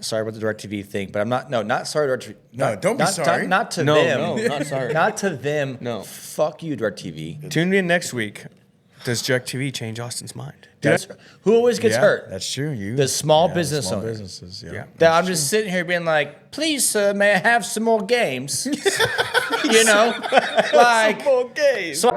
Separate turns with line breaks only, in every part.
sorry about the DirecTV thing, but I'm not. No, not sorry.
Don't be sorry.
Not to
No,
them.
no, not sorry.
Not to them.
No.
Fuck you, DirecTV.
Tune in next week. Does DirecTV change Austin's mind?
Who always gets hurt?
That's true.
The small business
small
owner.
businesses. Yeah.
That I'm just sitting here being like, please, sir, may I have some more games? You know, like
More games.
So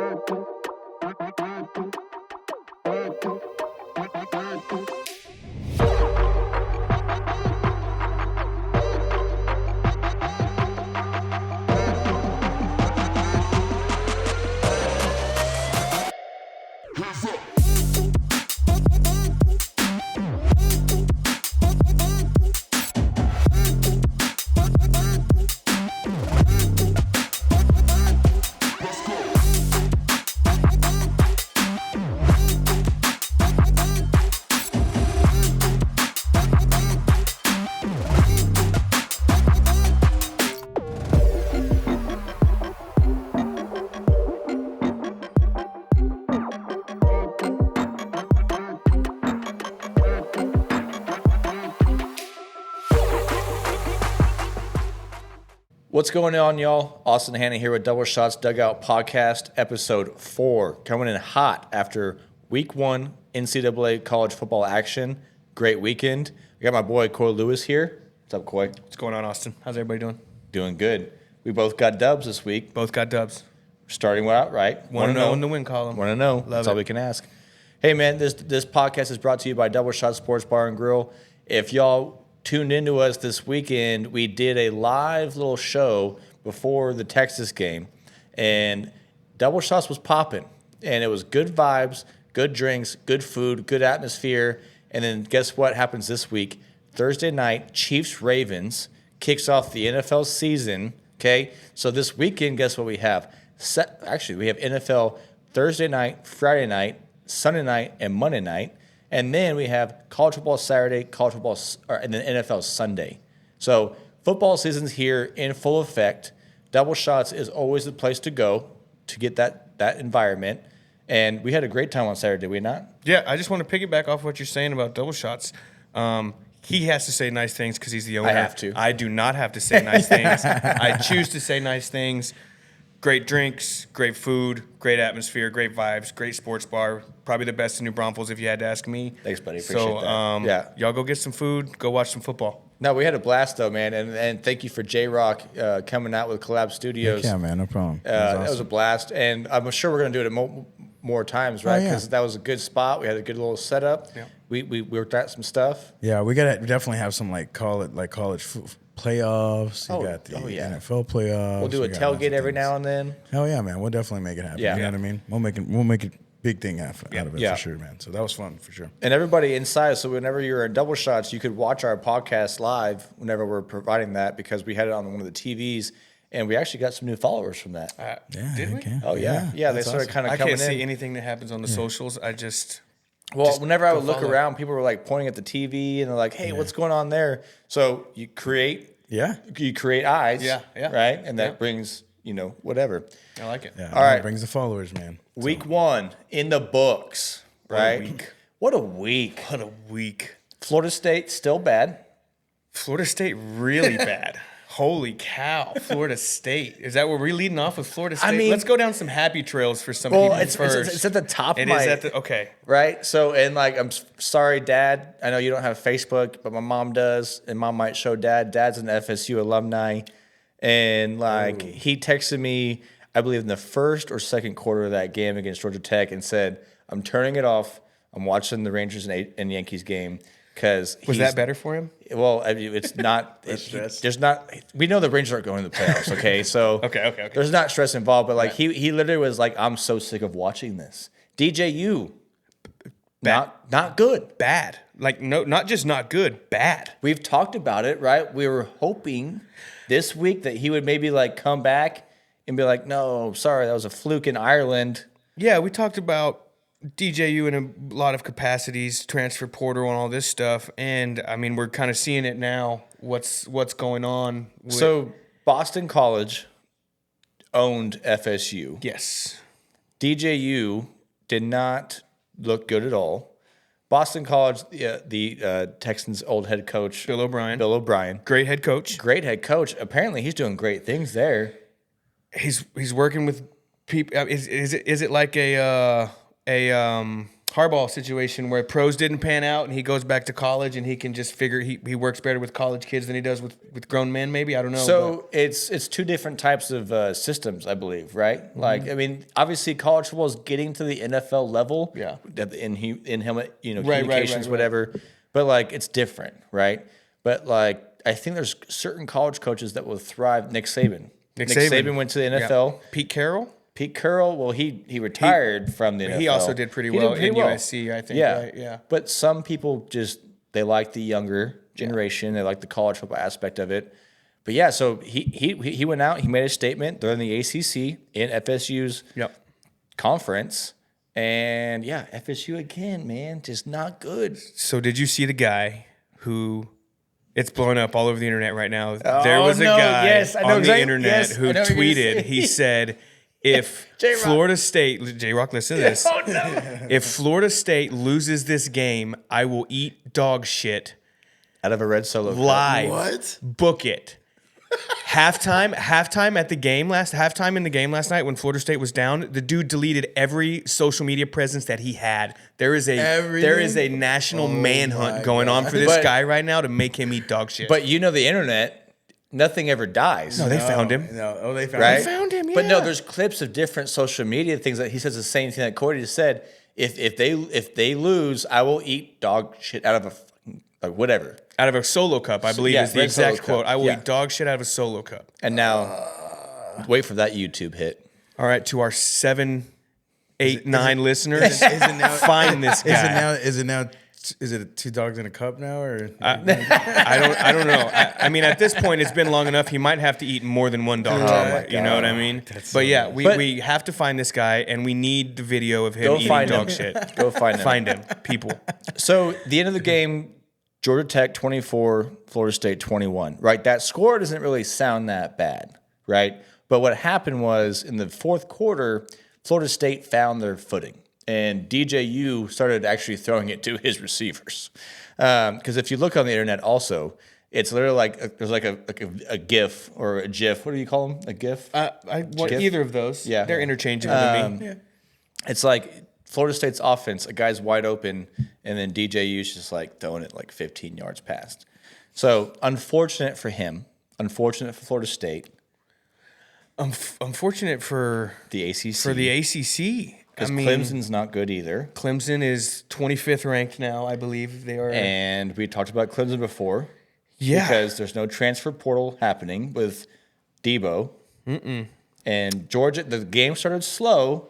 what's going on, y'all? Austin Hanna here with Schotts Dugout Podcast, episode 4. Coming in hot after week 1 NCAA college football action. Great weekend. We got my boy Coy Lewis here. What's up, Coy?
What's going on, Austin? How's everybody doing?
Doing good. We both got dubs this week.
Both got dubs.
Starting out right.
1-0 in the win column.
1-0. That's all we can ask. Hey, man, this podcast is brought to you by Double Shot Sports Bar and Grill. If y'all tuned into us this weekend, we did a live little show before the Texas game, and Double Shots was popping, and it was good vibes, good drinks, good food, good atmosphere. And then guess what happens this week? Thursday night, Chiefs-Ravens kicks off the NFL season, okay? So this weekend, guess what we have? Actually, we have NFL Thursday night, Friday night, Sunday night, and Monday night. And then we have college football Saturday, and then NFL Sunday. So football season's here in full effect. Double Shots is always the place to go to get that environment. And we had a great time on Saturday, did we not?
Yeah, I just want to piggyback off what you're saying about Double Shots. He has to say nice things because he's the owner.
I have to.
I do not have to say nice things. I choose to say nice things. Great drinks, great food, great atmosphere, great vibes, great sports bar. Probably the best in New Braunfels if you had to ask me.
Thanks, buddy. Appreciate that.
Y'all go get some food. Go watch some football.
No, we had a blast, though, man. And thank you for J-Rock coming out with Collab Studios.
Yeah, man, no problem.
That was a blast. And I'm sure we're going to do it more times, right? Because that was a good spot. We had a good little setup. Yeah. We worked out some stuff.
Yeah, we definitely have some college playoffs. You got the NFL playoffs.
We'll do a tailgate every now and then.
Hell yeah, man. We'll definitely make it happen.
Yeah.
You know what I mean? We'll make it big thing out of it for sure, man. So that was fun for sure.
And everybody inside, so whenever you're in Double Shots, you could watch our podcast live whenever we're providing that because we had it on one of the TVs. And we actually got some new followers from that.
Did we?
Okay.
Oh, yeah. Yeah, they started kind of
I
coming
can't
in.
see anything that happens on the socials.
Whenever I would look around, people were like pointing at the TV and they're like, hey, what's going on there? So you create eyes, right? And that brings, whatever.
I like it.
Yeah,
all right.
It brings the followers, man.
Week 1 in the books, right? What a week. Florida State still bad.
Florida State really bad. Holy cow, Florida State. Is that where we're leading off with Florida State?
I mean,
let's go down some happy trails for some people first.
It's at the top of my...
Okay.
Right? So, and I'm sorry, Dad. I know you don't have Facebook, but my mom does, and Mom might show Dad. Dad's an FSU alumni. And, he texted me, I believe, in the first or second quarter of that game against Georgia Tech and said, I'm turning it off. I'm watching the Rangers and Yankees game. Was
that better for him?
Well, it's not. There's not. We know the Rangers aren't going to the playoffs. Okay, so
okay.
There's not stress involved, but he literally was like, "I'm so sick of watching this." DJU, not good,
bad. Not just not good, bad.
We've talked about it, right? We were hoping this week that he would maybe come back and be like, "No, sorry, that was a fluke in Ireland."
Yeah, we talked about DJU in a lot of capacities, transfer portal and all this stuff. And, I mean, we're kind of seeing it now, what's going on.
So, Boston College owned FSU.
Yes.
DJU did not look good at all. Boston College, the Texans' old head coach,
Bill O'Brien.
Great head coach. Apparently, he's doing great things there.
He's working with people. Is it like a Harbaugh situation where pros didn't pan out and he goes back to college and he can just figure he works better with college kids than he does with grown men? Maybe, I don't know.
So it's two different types of systems, I believe, right? Mm-hmm. Like, I mean, obviously college football is getting to the NFL level, in helmet, communications, whatever. But like, it's different, right? But like, I think there's certain college coaches that will thrive. Nick Saban went to the NFL.
Yeah. Pete Carroll,
well, he retired from the NFL.
He also did pretty well in USC, I think.
Yeah.
Right? Yeah.
But some people they like the younger generation. They like the college football aspect of it. But yeah, so he went out. He made a statement. They're in the ACC in FSU's conference. And yeah, FSU again, man, just not good.
So did you see the guy who... It's blowing up all over the internet right now. There was a guy on the internet who tweeted, he said... If Florida State, J-Rock, listen to this. Oh, no. If Florida State loses this game, I will eat dog shit.
Out of a red Solo cup.
Live.
What?
Book it. Halftime in the game last night when Florida State was down, the dude deleted every social media presence that he had. There is a national manhunt going on for this guy right now to make him eat dog shit.
But the internet. Nothing ever dies.
No, they found him.
They found him.
They found him, yeah.
But no, there's clips of different social media things that he says the same thing that Cody just said. If they lose, I will eat dog shit out of whatever.
Out of a Solo cup, I believe is the exact quote. I will eat dog shit out of a Solo cup.
And now, wait for that YouTube hit.
All right, to our 7, 8, 9 listeners, find this guy.
Is it 2 dogs in a cup now, or
I don't know. I mean, at this point, it's been long enough. He might have to eat more than one dog. You know what I mean? We have to find this guy, and we need the video of him eating dog shit.
Go find him.
Find him, people.
So the end of the game, Georgia Tech 24, Florida State 21. Right, that score doesn't really sound that bad, right? But what happened was in the fourth quarter, Florida State found their footing. And DJU started actually throwing it to his receivers. Because if you look on the internet also, it's literally like there's like a GIF or a GIF. What do you call them? A GIF?
GIF? Either of those. Yeah. They're interchangeable to me. Yeah.
It's like Florida State's offense, a guy's wide open, and then DJU's just like throwing it like 15 yards past. So unfortunate for him. Unfortunate for Florida State.
Unfortunate for
the ACC.
Because
Clemson's not good either.
Clemson is 25th ranked now, I believe they are.
And we talked about Clemson before.
Yeah.
Because there's no transfer portal happening with Debo. And Georgia, the game started slow.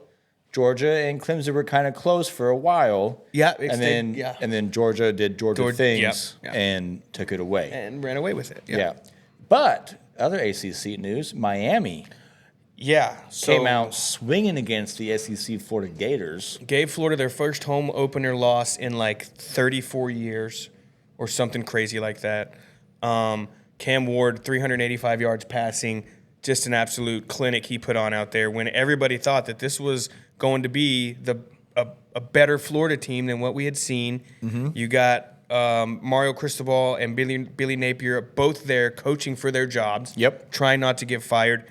Georgia and Clemson were kind of close for a while.
Yeah.
And then Georgia did Georgia things and took it away.
And ran away with it.
Yeah. But other ACC news, Miami.
Yeah,
came out swinging against the SEC Florida Gators.
Gave Florida their first home opener loss in like 34 years or something crazy like that. Cam Ward, 385 yards passing, just an absolute clinic he put on out there when everybody thought that this was going to be a better Florida team than what we had seen. Mm-hmm. You got Mario Cristobal and Billy Napier both there coaching for their jobs.
Yep.
Trying not to get fired.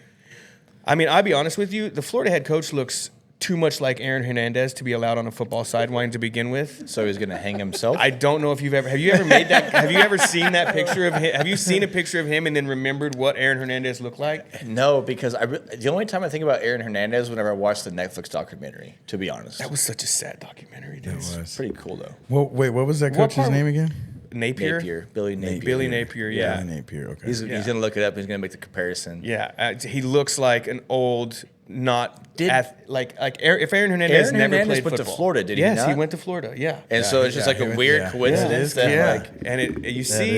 I mean, I'll be honest with you. The Florida head coach looks too much like Aaron Hernandez to be allowed on a football sideline to begin with.
So he's going to hang himself?
I don't know if have you ever made that? Have you ever seen that picture of him? Have you seen a picture of him and then remembered what Aaron Hernandez looked like?
No, because the only time I think about Aaron Hernandez is whenever I watch the Netflix documentary, to be honest.
That was such a sad documentary, dude.
It was.
Pretty cool, though.
Well, wait, what was that coach's name again?
Napier?
Billy Napier.
Billy Napier, yeah.
Billy Napier, okay.
He's going to look it up. He's going to make the comparison.
Yeah, he looks like an old, if Aaron Hernandez never played football.
Went to Florida, did he
not?
Yes,
he went to Florida, yeah.
And so it's just like a weird coincidence.
And you see,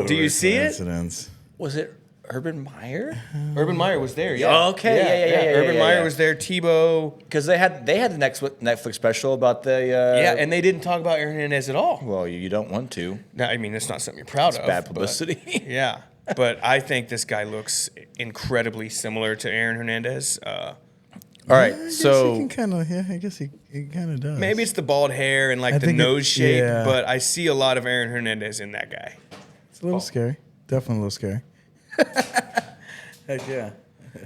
do you see it?
Was it Urban Meyer?
Urban Meyer was there, yeah.
Oh, okay, yeah.
Urban Meyer was there, Tebow.
Because they had the Netflix special about the...
and they didn't talk about Aaron Hernandez at all.
Well, you don't want to.
No, I mean, it's not something you're proud of.
Bad publicity.
But, yeah. But I think this guy looks incredibly similar to Aaron Hernandez.
All right,
I guess
so
he can kind of. Yeah, I guess he kind of does.
Maybe it's the bald hair and like
I
the
think
nose shape,
yeah.
but I see a lot of Aaron Hernandez in that guy.
It's a little scary. Definitely a little scary. Heck yeah.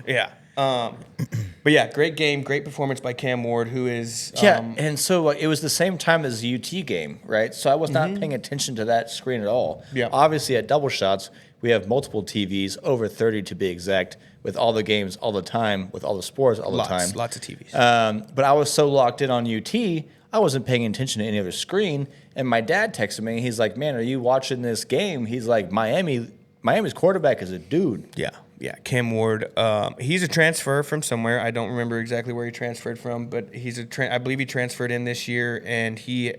Yeah. But yeah, great game, great performance by Cam Ward, who is
and so it was the same time as the UT game, right? So I was not paying attention to that screen at all.
Yeah.
Obviously, at Double Shots, we have multiple TVs, over 30 to be exact, with all the games all the time, with all the sports all the time.
Lots of TVs.
But I was so locked in on UT, I wasn't paying attention to any other screen. And my dad texted me. He's like, "Man, are you watching this game?" He's like, Miami's quarterback is a dude.
Yeah, Cam Ward. He's a transfer from somewhere. I don't remember exactly where he transferred from, but I believe he transferred in this year, and he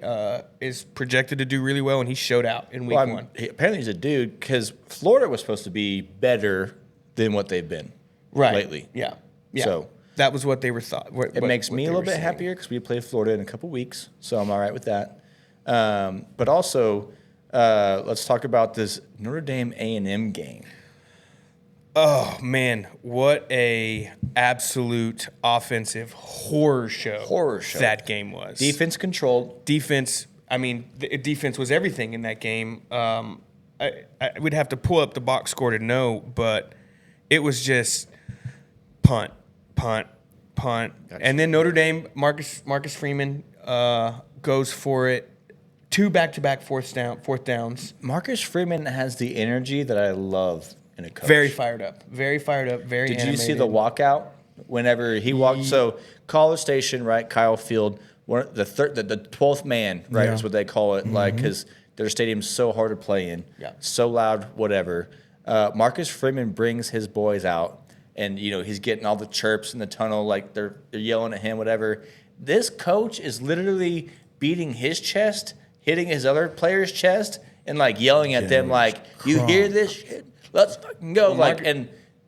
is projected to do really well, and he showed out in week one.
Apparently he's a dude because Florida was supposed to be better than what they've been lately.
Yeah.
So
that was what they were thought.
It makes me a little bit happier because we play Florida in a couple weeks, so I'm all right with that. But also, let's talk about this Notre Dame A&M game.
Oh man, what a absolute offensive horror show that game was.
Defense controlled.
Defense. I mean, defense was everything in that game. I would have to pull up the box score to know, but it was just punt,
Gotcha.
and then Notre Dame. Marcus Freeman goes for it. 2 back-to-back fourth downs.
Marcus Freeman has the energy that I love in a coach.
Very fired up. Very
Did
animated.
you see the walkout whenever he walked? So College Station, right? Kyle Field, the 12th man, right?
Yeah.
Is what they call it. Like because their stadium's so hard to play in.
Yeah.
So loud, whatever. Marcus Freeman brings his boys out, and he's getting all the chirps in the tunnel, like they're yelling at him, whatever. This coach is literally beating his chest, hitting his other player's chest, and like yelling at them, like, "You hear this shit? Let's fucking go!"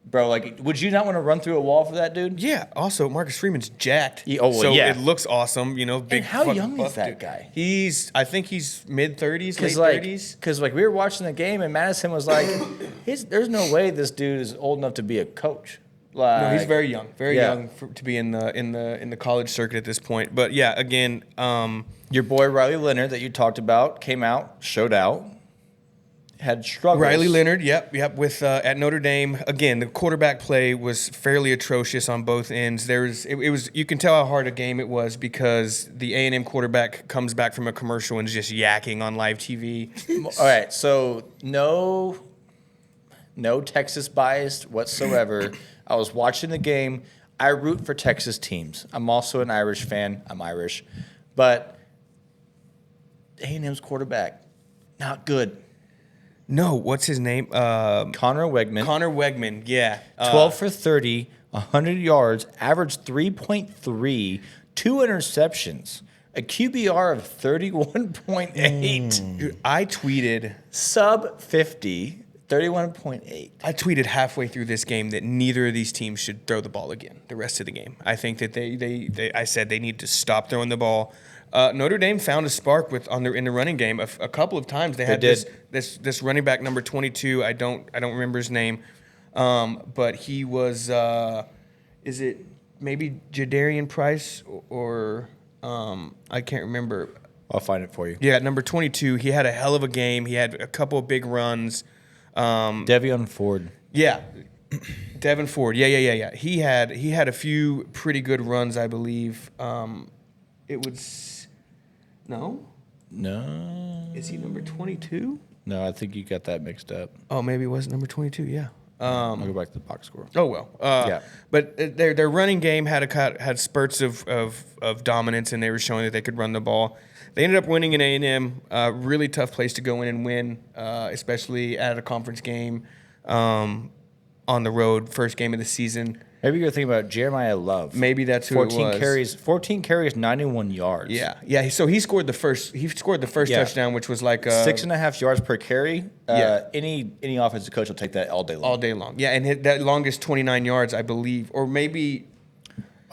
Bro, would you not want to run through a wall for that dude?
Yeah. Also, Marcus Freeman's jacked.
So
it looks awesome. Big.
And how young is that
dude.
guy?
I think he's mid-30s, late 30s.
Because we were watching the game and Madison was like, "There's no way this dude is old enough to be a coach."
No, he's very young, young to be in the college circuit at this point. But yeah, again,
your boy Riley Leonard that you talked about came out, showed out, had struggles.
Riley Leonard, yep. With at Notre Dame, again, the quarterback play was fairly atrocious on both ends. It was you can tell how hard a game it was because the A&M quarterback comes back from a commercial and is just yakking on live TV.
All right, so no Texas bias whatsoever. I was watching the game. I root for Texas teams. I'm also an Irish fan. I'm Irish. But A&M's quarterback, not good.
No, what's his name?
Connor Wegman.
Connor Wegman, yeah.
12 for 30, 100 yards, average 3.3, 2 interceptions, a QBR of 31.8.
Dude, I tweeted
sub 50. 31.8.
I tweeted halfway through this game that neither of these teams should throw the ball again the rest of the game. I think that I said they need to stop throwing the ball. Notre Dame found a spark in the running game a couple of times. They had this running back number 22. I don't remember his name, but he was is it maybe Jadarian Price or I can't remember.
I'll find it for you.
Yeah, number 22. He had a hell of a game. He had a couple of big runs.
Devion Ford.
Yeah, Devin Ford. Yeah. He had a few pretty good runs, I believe. It was no. Is he number 22?
No, I think you got that mixed up.
Oh, maybe it was number 22. Yeah.
I'll go back to the box score.
Oh well.
Yeah.
But their running game had spurts of dominance, and they were showing that they could run the ball. They ended up winning in A&M. Really tough place to go in and win, especially at a conference game on the road, first game of the season.
Maybe you're thinking about Jeremiah Love.
Maybe that's who it was.
14 carries, 91 yards.
Yeah. So he scored the first touchdown, which was like
6.5 yards per carry. Any offensive coach will take that all day long.
All day long. Yeah, and that longest 29 yards, I believe, or maybe.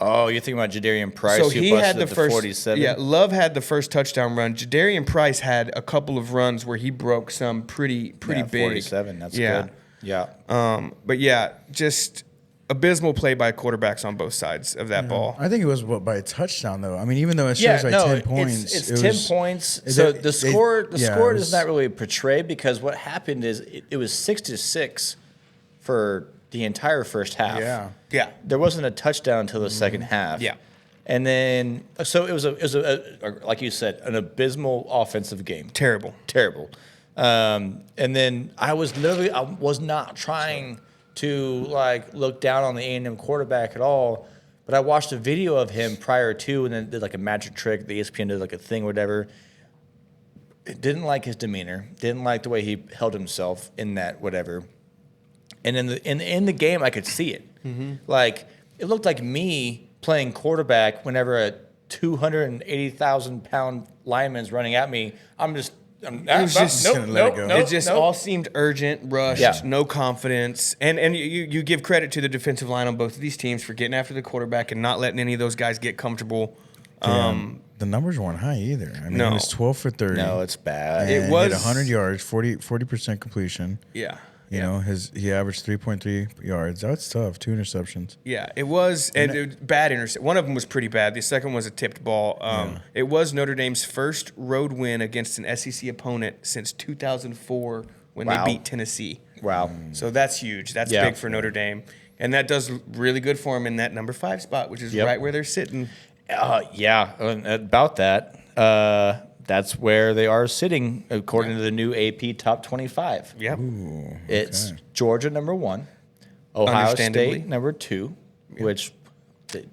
Oh, you're thinking about Jadarian Price,
So
who
he
busted
had the
at the
first
47?
Yeah, Love had the first touchdown run. Jadarian Price had a couple of runs where he broke some pretty big.
47, that's good. Yeah.
But yeah, just abysmal play by quarterbacks on both sides of that ball.
I think it was by a touchdown though. I mean, even though it shows 10 points,
it's 10 points. So the score does not really portray, because what happened is it was 6-6 for the entire first half.
Yeah.
There wasn't a touchdown until the second half.
Yeah.
And then so it was a like you said, an abysmal offensive game.
Terrible.
And then I was not trying to like look down on the A&M quarterback at all, but I watched a video of him prior to, and then did like a magic trick. The ESPN did like a thing or whatever. Didn't like his demeanor. Didn't like the way he held himself in that whatever. And in the game, I could see it. Like it looked like me playing quarterback whenever a 280,000-pound lineman's running at me.
It just all seemed urgent, rushed, no confidence. And you give credit to the defensive line on both of these teams for getting after the quarterback and not letting any of those guys get comfortable.
The numbers weren't high either. I mean, it was 12 for 30.
No, it's bad.
It was 100 yards, 40% completion.
Yeah.
You know, he averaged 3.3 yards. That's tough. 2 interceptions.
Yeah, it was. And bad interception. One of them was pretty bad. The second was a tipped ball. It was Notre Dame's first road win against an SEC opponent since 2004 when they beat Tennessee.
Wow.
So that's huge. That's big for Notre Dame. And that does really good for them in that number 5 spot, which is right where they're sitting.
About that. That's where they are sitting, according to the new AP Top 25.
Yep.
Ooh,
It's Georgia number 1, Ohio State number 2, which,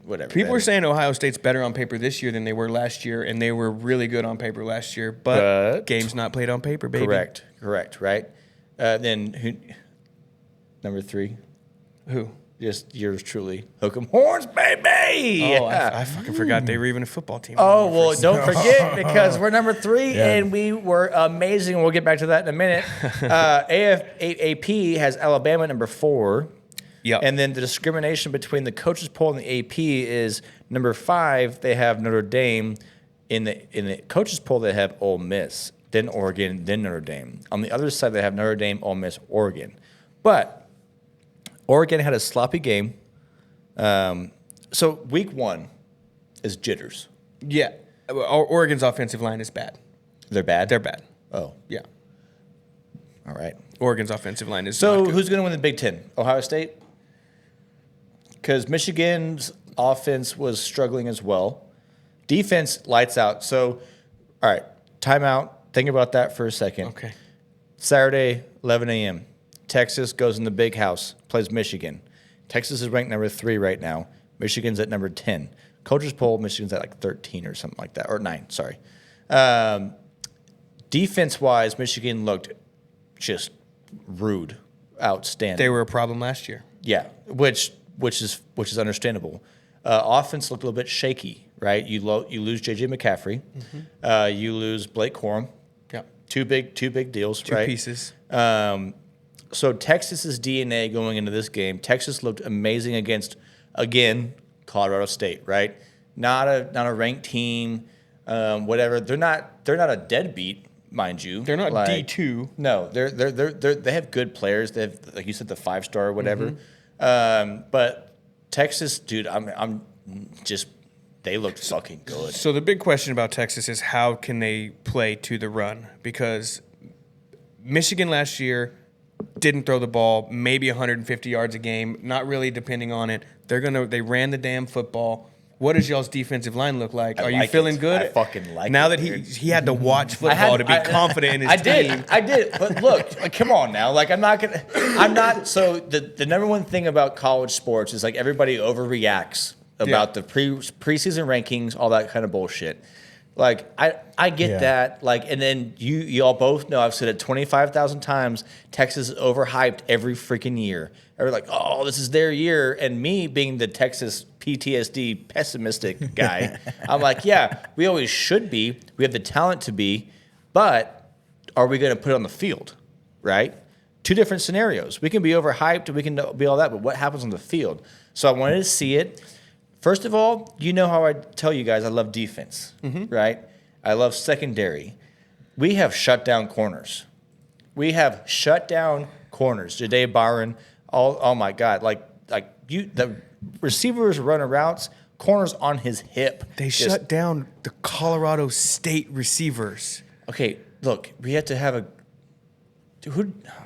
whatever.
People are saying Ohio State's better on paper this year than they were last year, and they were really good on paper last year. But games not played on paper, baby.
Correct. Right. Then who? Number 3.
Who?
Just yours truly, Hook'em Horns, baby.
Oh, I fucking forgot they were even a football team.
Oh, well, don't forget, because we're number 3, and we were amazing. We'll get back to that in a minute. AP has Alabama number 4.
Yep.
And then the discrimination between the coaches poll and the AP is number 5, they have Notre Dame. In the coaches poll, they have Ole Miss, then Oregon, then Notre Dame. On the other side, they have Notre Dame, Ole Miss, Oregon. But Oregon had a sloppy game. So week 1 is jitters.
Yeah. Oregon's offensive line is bad.
They're bad?
They're bad.
Oh.
Yeah.
All right.
Oregon's offensive line is
So
not good.
who's going to win the Big Ten? Ohio State? Because Michigan's offense was struggling as well. Defense, lights out. So, all right, timeout. Think about that for a second.
Okay.
Saturday, 11 a.m. Texas goes in the big house, plays Michigan. Texas is ranked number 3 right now. Michigan's at number 10. Coaches poll, Michigan's at like 13 or something like that, or 9, sorry. Defense-wise, Michigan looked just rude, outstanding.
They were a problem last year.
Yeah, which is understandable. Offense looked a little bit shaky, right? You lose J.J. McCaffrey. You lose Blake Corum.
Yeah.
Two big deals,
Two
right?
pieces.
So Texas's DNA going into this game, Texas looked amazing against, again, Colorado State, right? Not a ranked team, whatever. They're not a deadbeat, mind you.
They're not
like,
D2.
No, they have good players. They have, like you said, the 5-star or whatever. But Texas, dude, I'm just, they looked fucking good.
So the big question about Texas is how can they play to the run? Because Michigan last year didn't throw the ball, maybe 150 yards a game, not really depending on it. They ran the damn football. What does y'all's defensive line look like? Are you feeling good?
I fucking like
now
it.
Now that he had to watch football to be confident in his team.
I did. But look, like, come on now. Like, so the number one thing about college sports is like everybody overreacts about the preseason rankings, all that kind of bullshit. Like, I get that. Like, and then you all both know, I've said it 25,000 times, Texas is overhyped every freaking year. Everybody's like, oh, this is their year. And me being the Texas PTSD pessimistic guy, I'm like, yeah, we always should be. We have the talent to be. But are we going to put it on the field, right? Two different scenarios. We can be overhyped, we can be all that, but what happens on the field? So I wanted to see it. First of all, you know how I tell you guys I love defense, right? I love secondary. We have shut down corners. Jahdae Barron, oh my God, like the receivers running routes, corners on his hip.
They shut down the Colorado State receivers.
Okay, look, we had to have a.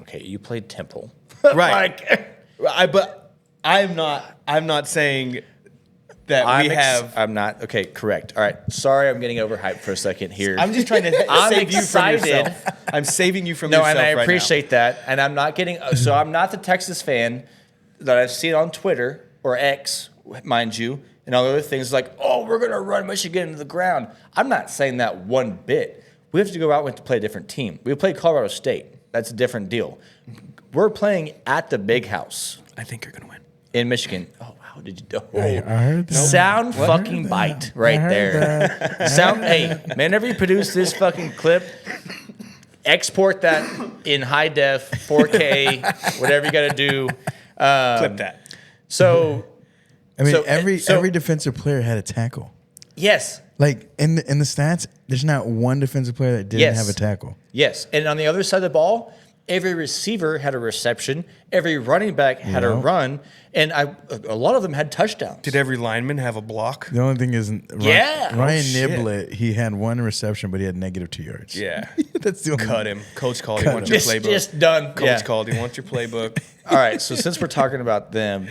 Okay, you played Temple,
right? But I'm not saying that I'm
not. Okay, correct. All right. Sorry, I'm getting overhyped for a second here.
I'm just trying to save you from yourself. I'm saving you from yourself.
No, and I
right
appreciate that. And I'm not getting. So I'm not the Texas fan that I've seen on Twitter or X, mind you, and all the other things like, oh, we're gonna run Michigan into the ground. I'm not saying that one bit. We have to go out and play a different team. We played Colorado State. That's a different deal. We're playing at the Big House.
I think you're gonna win
in Michigan. Oh. How did you know?
I heard that.
Sound fucking bite right there. Sound. Hey, whenever you produce this fucking clip, export that in high def, 4K, whatever you got to do.
Clip that.
So,
I mean, every defensive player had a tackle.
Yes.
Like in the stats, there's not one defensive player that didn't have a tackle.
Yes, and on the other side of the ball, every receiver had a reception. Every running back had a run, and a lot of them had touchdowns.
Did every lineman have a block?
The only thing is, Ryan Niblett, he had one reception, but he had -2 yards.
Yeah,
that's the only.
Cut him. Coach called. He wants your playbook.
Just done.
Coach called. He wants your playbook.
All right. So since we're talking about them,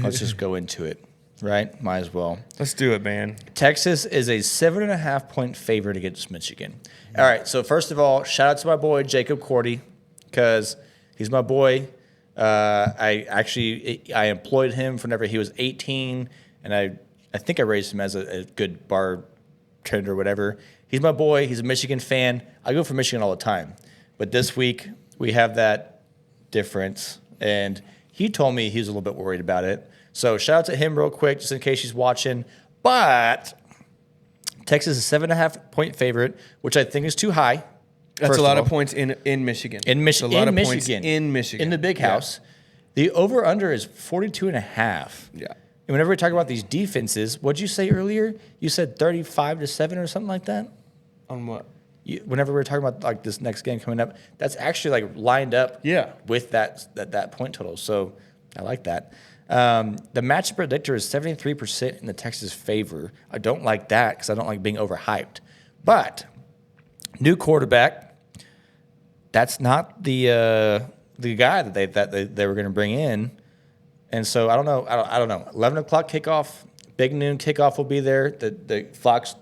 let's just go into it. Right? Might as well.
Let's do it, man. Texas
is a 7.5-point favorite against Michigan. All right. So first of all, shout out to my boy Jacob Cordy, because he's my boy. I employed him whenever he was 18, and I think I raised him as a good bartender or whatever. He's my boy. He's a Michigan fan. I go for Michigan all the time. But this week, we have that difference, and he told me he was a little bit worried about it. So shout out to him real quick, just in case he's watching. But Texas is a 7.5-point favorite, which I think is too high.
That's a lot of points in Michigan.
In Michigan.
A lot of points in Michigan.
In the Big House. The over-under is 42.5.
Yeah.
And whenever we talk about these defenses, what'd you say earlier? You said 35-7 or something like that?
On what?
Whenever we were talking about like this next game coming up, that's actually like lined up with that point total. So I like that. The matchup predictor is 73% in the Texas favor. I don't like that because I don't like being overhyped. But new quarterback, that's not the guy that they were going to bring in, and so I don't know. I don't know. 11 o'clock kickoff, big noon kickoff will be there. The Fox,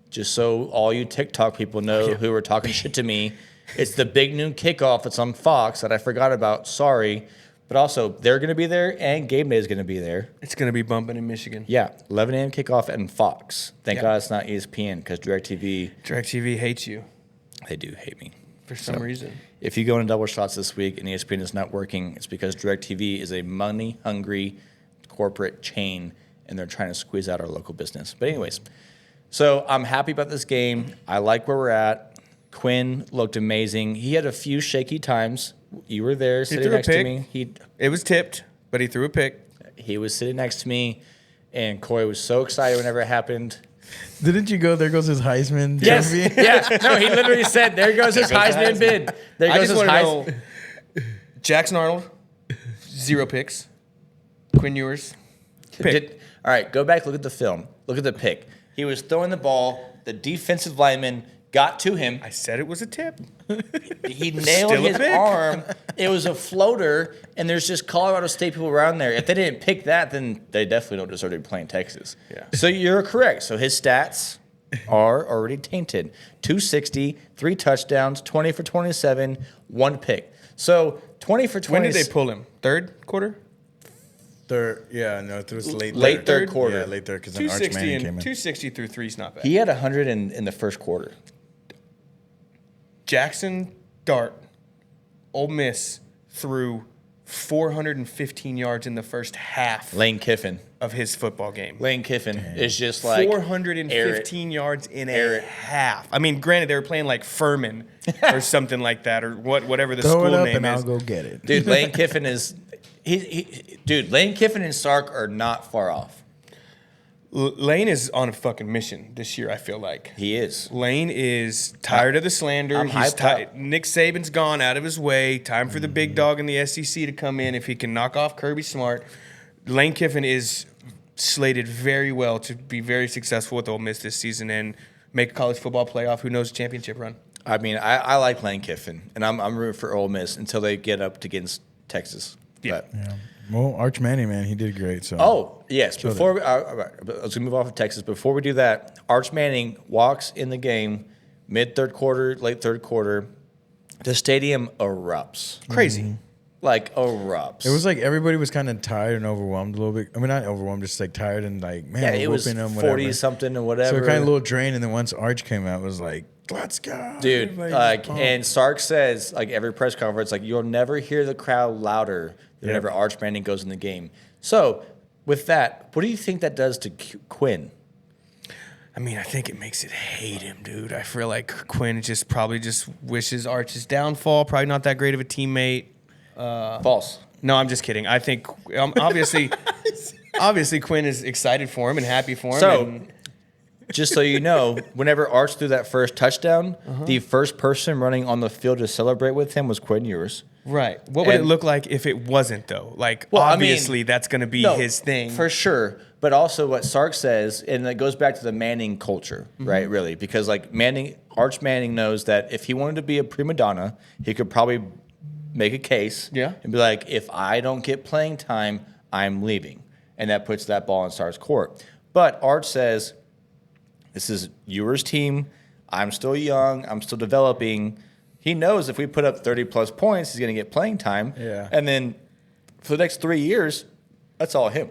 just so all you TikTok people know who are talking shit to me, it's the big noon kickoff. It's on Fox that I forgot about. Sorry. But also, they're going to be there, and game day is going to be there.
It's going to be bumping in Michigan.
Yeah, 11 a.m. kickoff and Fox. Thank God it's not ESPN, because
DirecTV hates you.
They do hate me.
For some reason.
If you go into double shots this week and ESPN is not working, it's because DirecTV is a money-hungry corporate chain, and they're trying to squeeze out our local business. But anyways, so I'm happy about this game. I like where we're at. Quinn looked amazing. He had a few shaky times. You were there sitting next to me.
It was tipped, but he threw a pick.
He was sitting next to me, and Coy was so excited whenever it happened.
Didn't you go, there goes his Heisman
yes.
trophy?
Yeah. No, he literally said, there goes his Heisman bid. There goes his Heisman.
Know, Jackson Arnold, 0 picks. Quinn Ewers, pick.
All right, go back, look at the film. Look at the pick. He was throwing the ball. The defensive lineman got to him.
I said it was a tip.
He nailed his arm. It was a floater, and there's just Colorado State people around there. If they didn't pick that, then they definitely don't deserve to be playing Texas.
Yeah.
So you're correct. So his stats are already tainted. 260, 3 touchdowns, 20 for 27, 1 pick. So 20 for 20.
When did they pull him? Third quarter?
Third, yeah, no, it was
late third quarter.
Yeah, late third, because then Arch Manning came in.
260 through 3 is not bad.
He had 100 in the first quarter.
Jackson Dart, Ole Miss, threw 415 yards in the first half.
Lane Kiffin
of his football game.
Lane Kiffin is just like
415 yards in a half. I mean, granted, they were playing like Furman or something like that, or whatever the school name is.
And I'll go get it,
dude. Lane Kiffin is Lane Kiffin and Sark are not far off.
Lane is on a fucking mission this year, I feel like.
He is.
Lane is tired of the slander. He's Nick Saban's gone out of his way. Time for the big dog in the SEC to come in if he can knock off Kirby Smart. Lane Kiffin is slated very well to be very successful with Ole Miss this season and make a college football playoff. Who knows, championship run.
I mean, I like Lane Kiffin, and I'm rooting for Ole Miss until they get up against Texas.
Yeah.
But,
Well, Arch Manning, man, he did great. So.
oh, yes. Before we, I was going to move off of Texas. Before we do that, Arch Manning walks in the game mid-third quarter, late third quarter. The stadium erupts.
Crazy.
Like, erupts.
It was like everybody was kind of tired and overwhelmed a little bit. I mean, not overwhelmed, just like tired and like, man,
yeah,
we're
it was
whooping them,
40-something and whatever.
So kind of a little drained. And then once Arch came out, it was like, let's go.
Dude,
Everybody's
like,
pumped.
and Sark says, like, every press conference, like, you'll never hear the crowd louder than whenever Arch Manning goes in the game. So, with that, what do you think that does to Quinn?
I mean, I think it makes it hate him, dude. I feel like Quinn probably just wishes Arch's downfall. Probably not that great of a teammate.
False.
No, I'm just kidding. I think obviously Quinn is excited for him and happy for him.
So, just so you know, whenever Arch threw that first touchdown, the first person running on the field to celebrate with him was Quinn Ewers.
right. What would it
And-
look like if it wasn't, though? Like,
Well, I
obviously,
mean,
that's going to be
No,
his thing.
for sure. But also what Sark says, and it goes back to the Manning culture, right? Really, because like Arch Manning knows that if he wanted to be a prima donna, he could probably make a case,
Yeah.
and be like, if I don't get playing time, I'm leaving, and that puts that ball in Sark's court. But Arch says, this is Ewers' team. I'm still young. I'm still developing. He knows if we put up 30-plus points, he's going to get playing time.
Yeah.
And then for the next 3 years, that's all him.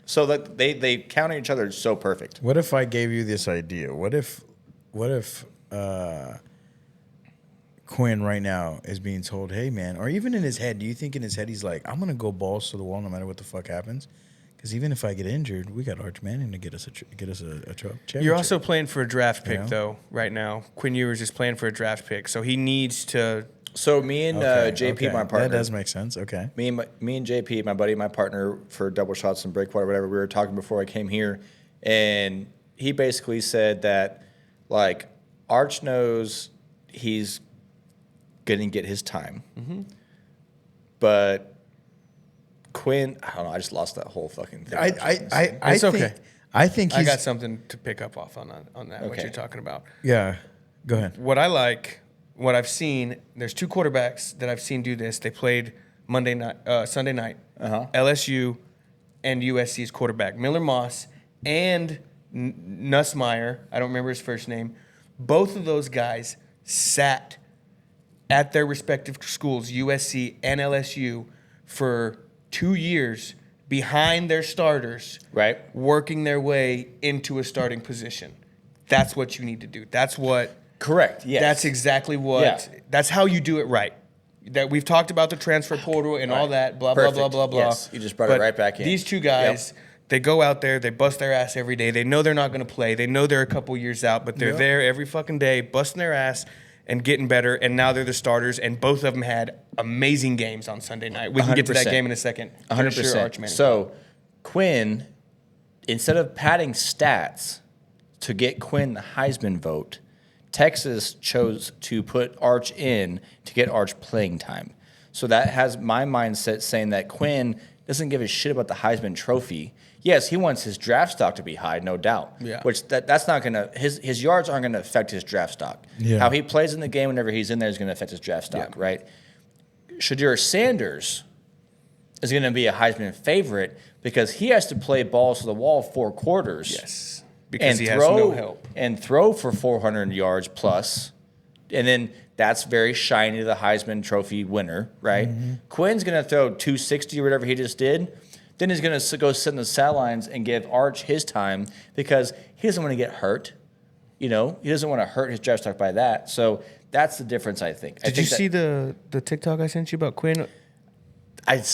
So that they counter each other so perfect.
What if I gave you this idea? What if Quinn right now is being told, hey, man, or even in his head, do you think in his head he's like, I'm going to go balls to the wall no matter what the fuck happens? Because even if I get injured, we got Arch Manning to get us a championship.
You're also playing for a draft pick,
know?
though, right now. Quinn Ewers is playing for a draft pick, so he needs to.
So me and JP, my partner.
That does make sense. Okay.
Me and JP, my buddy, my partner for Double Shots and Breakwater, whatever, we were talking before I came here, and he basically said that, like, Arch knows he's going to get his time, but Quinn, I don't know, I just lost that whole fucking thing.
It's okay.
I think
I
he's.
got something to pick up off on that, what
Okay.
you're talking about.
Yeah. Go ahead.
What I've seen, there's two quarterbacks that I've seen do this. They played Sunday night, LSU and USC's quarterback, Miller Moss and Nussmeier. I don't remember his first name. Both of those guys sat at their respective schools, USC and LSU, for 2 years behind their starters,
Right.
working their way into a starting position. That's what you need to do. That's what.
Correct, yes.
That's exactly what.
Yeah.
That's how you do it right. That we've talked about the transfer portal and all that. Blah
Perfect.
blah blah blah blah.
Yes, you just brought it right back in.
These two guys, they go out there, they bust their ass every day. They know they're not going to play. They know they're a couple years out, but they're there every fucking day, busting their ass and getting better. And now they're the starters. And both of them had amazing games on Sunday night. We can get to that
100%.
game in a second.
100%.
Arch Manning.
So Quinn, instead of padding stats to get Quinn the Heisman vote, Texas chose to put Arch in to get Arch playing time. So that has my mindset saying that Quinn doesn't give a shit about the Heisman Trophy. Yes, he wants his draft stock to be high, no doubt.
Yeah.
Which that's not gonna his yards aren't gonna affect his draft stock.
Yeah.
How he plays in the game whenever he's in there is gonna affect his draft stock, right? Shadur Sanders is gonna be a Heisman favorite because he has to play balls to the wall 4 quarters.
yes. Because
And
he
throw
has no help.
and throw for 400 yards plus, and then that's very shiny to the Heisman Trophy winner, right? Quinn's gonna throw 260 or whatever he just did. Then he's gonna go sit in the sidelines and give Arch his time because he doesn't want to get hurt. You know, he doesn't want to hurt his draft stock by that. So that's the difference, I think.
Did you see the TikTok I sent you about Quinn? Did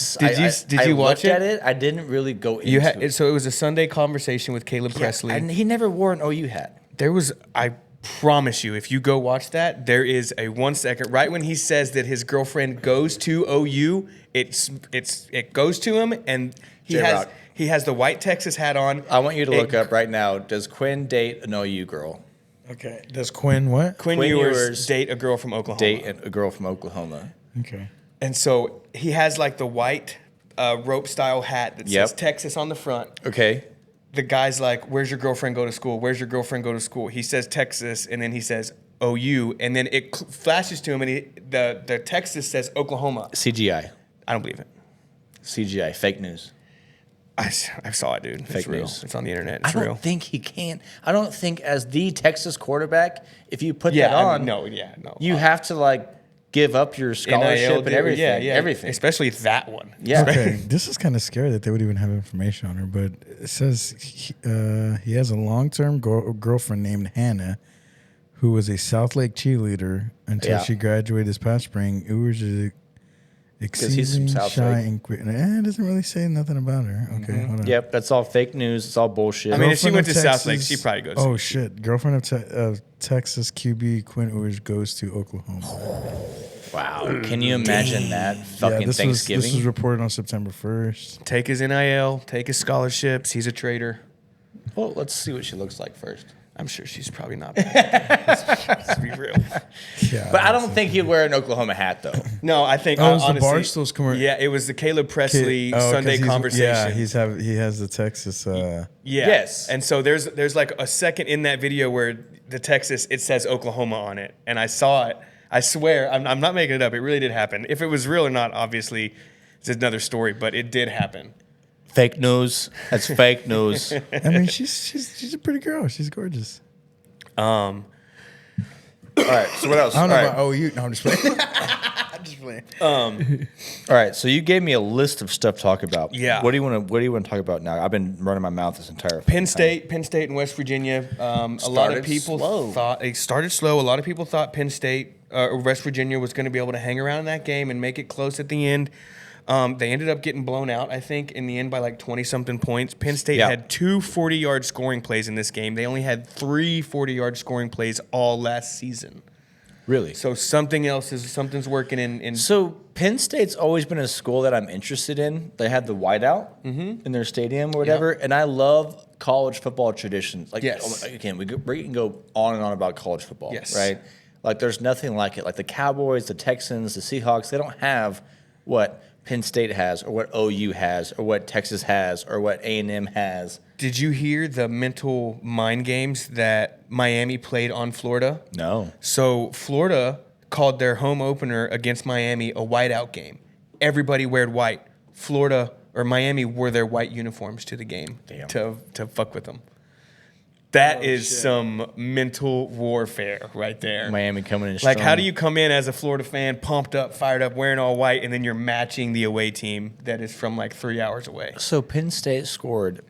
you watch
looked at it? I didn't really go into it.
So it was a Sunday conversation with Caleb Presley.
And he never wore an OU hat.
There was, I promise you, if you go watch that, there is a 1 second right when he says that his girlfriend goes to OU. It goes to him, and
J-Rock.
he has the white Texas hat on.
I want you to look up right now. Does Quinn date an OU girl?
Okay. Does Quinn what?
Quinn Ewers date a girl from Oklahoma.
Date a girl from Oklahoma.
Okay.
And so he has like the white rope style hat that says Texas on the front.
Okay.
The guy's like, "Where's your girlfriend go to school? Where's your girlfriend go to school?" He says Texas, and then he says OU, and then it flashes to him, and the Texas says Oklahoma.
CGI.
I don't believe it.
CGI. Fake news.
I saw it, dude.
Fake
it's real.
news.
It's on the internet. It's
I
real.
don't think he can. I don't think as the Texas quarterback, if you put that on,
no.
you have to like give up your scholarship
NIL,
and everything. Everything.
Especially that one.
Yeah.
Okay, this is kind of scary that they would even have information on her, but it says he has a long-term girlfriend named Hannah, who was a South Lake cheerleader until she graduated this past spring. It was exceedingly
South
shy
Lake.
and quick. It doesn't really say nothing about her. Okay, hold on.
Yep, that's all fake news. It's all bullshit.
I mean, if she
Girlfriend
went
of
to South Lake,
Texas-
she probably goes.
Oh shit! Girlfriend of Texas QB Quinn Ewers goes to Oklahoma.
wow. Can you imagine that fucking Thanksgiving?
This was reported on September 1st.
Take his NIL, take his scholarships. He's a traitor.
Well, let's see what she looks like first.
I'm sure she's probably not bad. Let's be real.
Yeah,
But I don't think he'd wear an Oklahoma hat though.
No, I think
Oh, it was the
honestly,
Barstool's commercial.
Yeah, it was the Caleb Presley
'cause
Sunday
he's-
conversation.
Yeah, he has the Texas.
Yeah.
Yes.
And so there's like a second in that video where the Texas, it says Oklahoma on it. And I saw it. I swear, I'm not making it up. It really did happen. If it was real or not, obviously, it's another story, but it did happen.
Fake news. That's fake news.
I mean, she's a pretty girl. She's gorgeous.
All right. So what else?
I don't know
All right.
about OU. No, I'm just playing. I'm just playing.
All right. So you gave me a list of stuff to talk about.
Yeah.
What do you want to talk about now? I've been running my mouth this entire
Penn
fucking
State, and West Virginia. A lot
Started
of people
slow.
thought it started slow. A lot of people thought Penn State or West Virginia was going to be able to hang around in that game and make it close at the end. They ended up getting blown out, I think, in the end by like 20-something points. Penn State had 2 40-yard scoring plays in this game. They only had 3 40-yard scoring plays all last season.
Really?
So something's working in
So Penn State's always been a school that I'm interested in. They had the whiteout in their stadium or whatever, and I love college football traditions. Like,
Yes.
again, we can go on and on about college football,
Yes.
right? Like, there's nothing like it. Like the Cowboys, the Texans, the Seahawks, they don't have what Penn State has, or what OU has, or what Texas has, or what A&M has.
Did you hear the mental mind games that Miami played on Florida?
No.
So Florida called their home opener against Miami a whiteout game. Everybody weared white. Florida or Miami wore their white uniforms to the game to fuck with them. That is some mental warfare right there.
Miami coming in
Like,
strong.
how do you come in as a Florida fan, pumped up, fired up, wearing all white, and then you're matching the away team that is from like 3 hours away?
So Penn State scored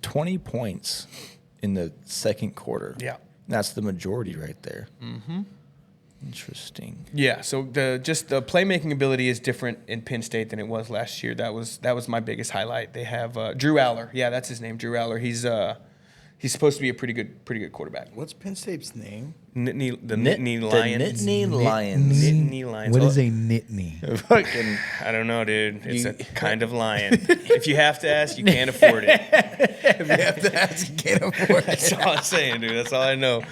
20 points in the second quarter.
Yeah.
That's the majority right there. Mm-hmm. Interesting.
Yeah, so the playmaking ability is different in Penn State than it was last year. That was my biggest highlight. They have Drew Aller. Yeah, that's his name, Drew Aller. He's supposed to be a pretty good quarterback.
What's Penn State's name?
Nittany
The
Lions.
Nittany Lions.
Nittany Lions.
What is a nitney?
Fucking
I don't know, dude. It's a kind of lion. If you have to ask, you can't afford it.
If you have to ask, you can't afford it.
That's all I'm saying, dude. That's all I know.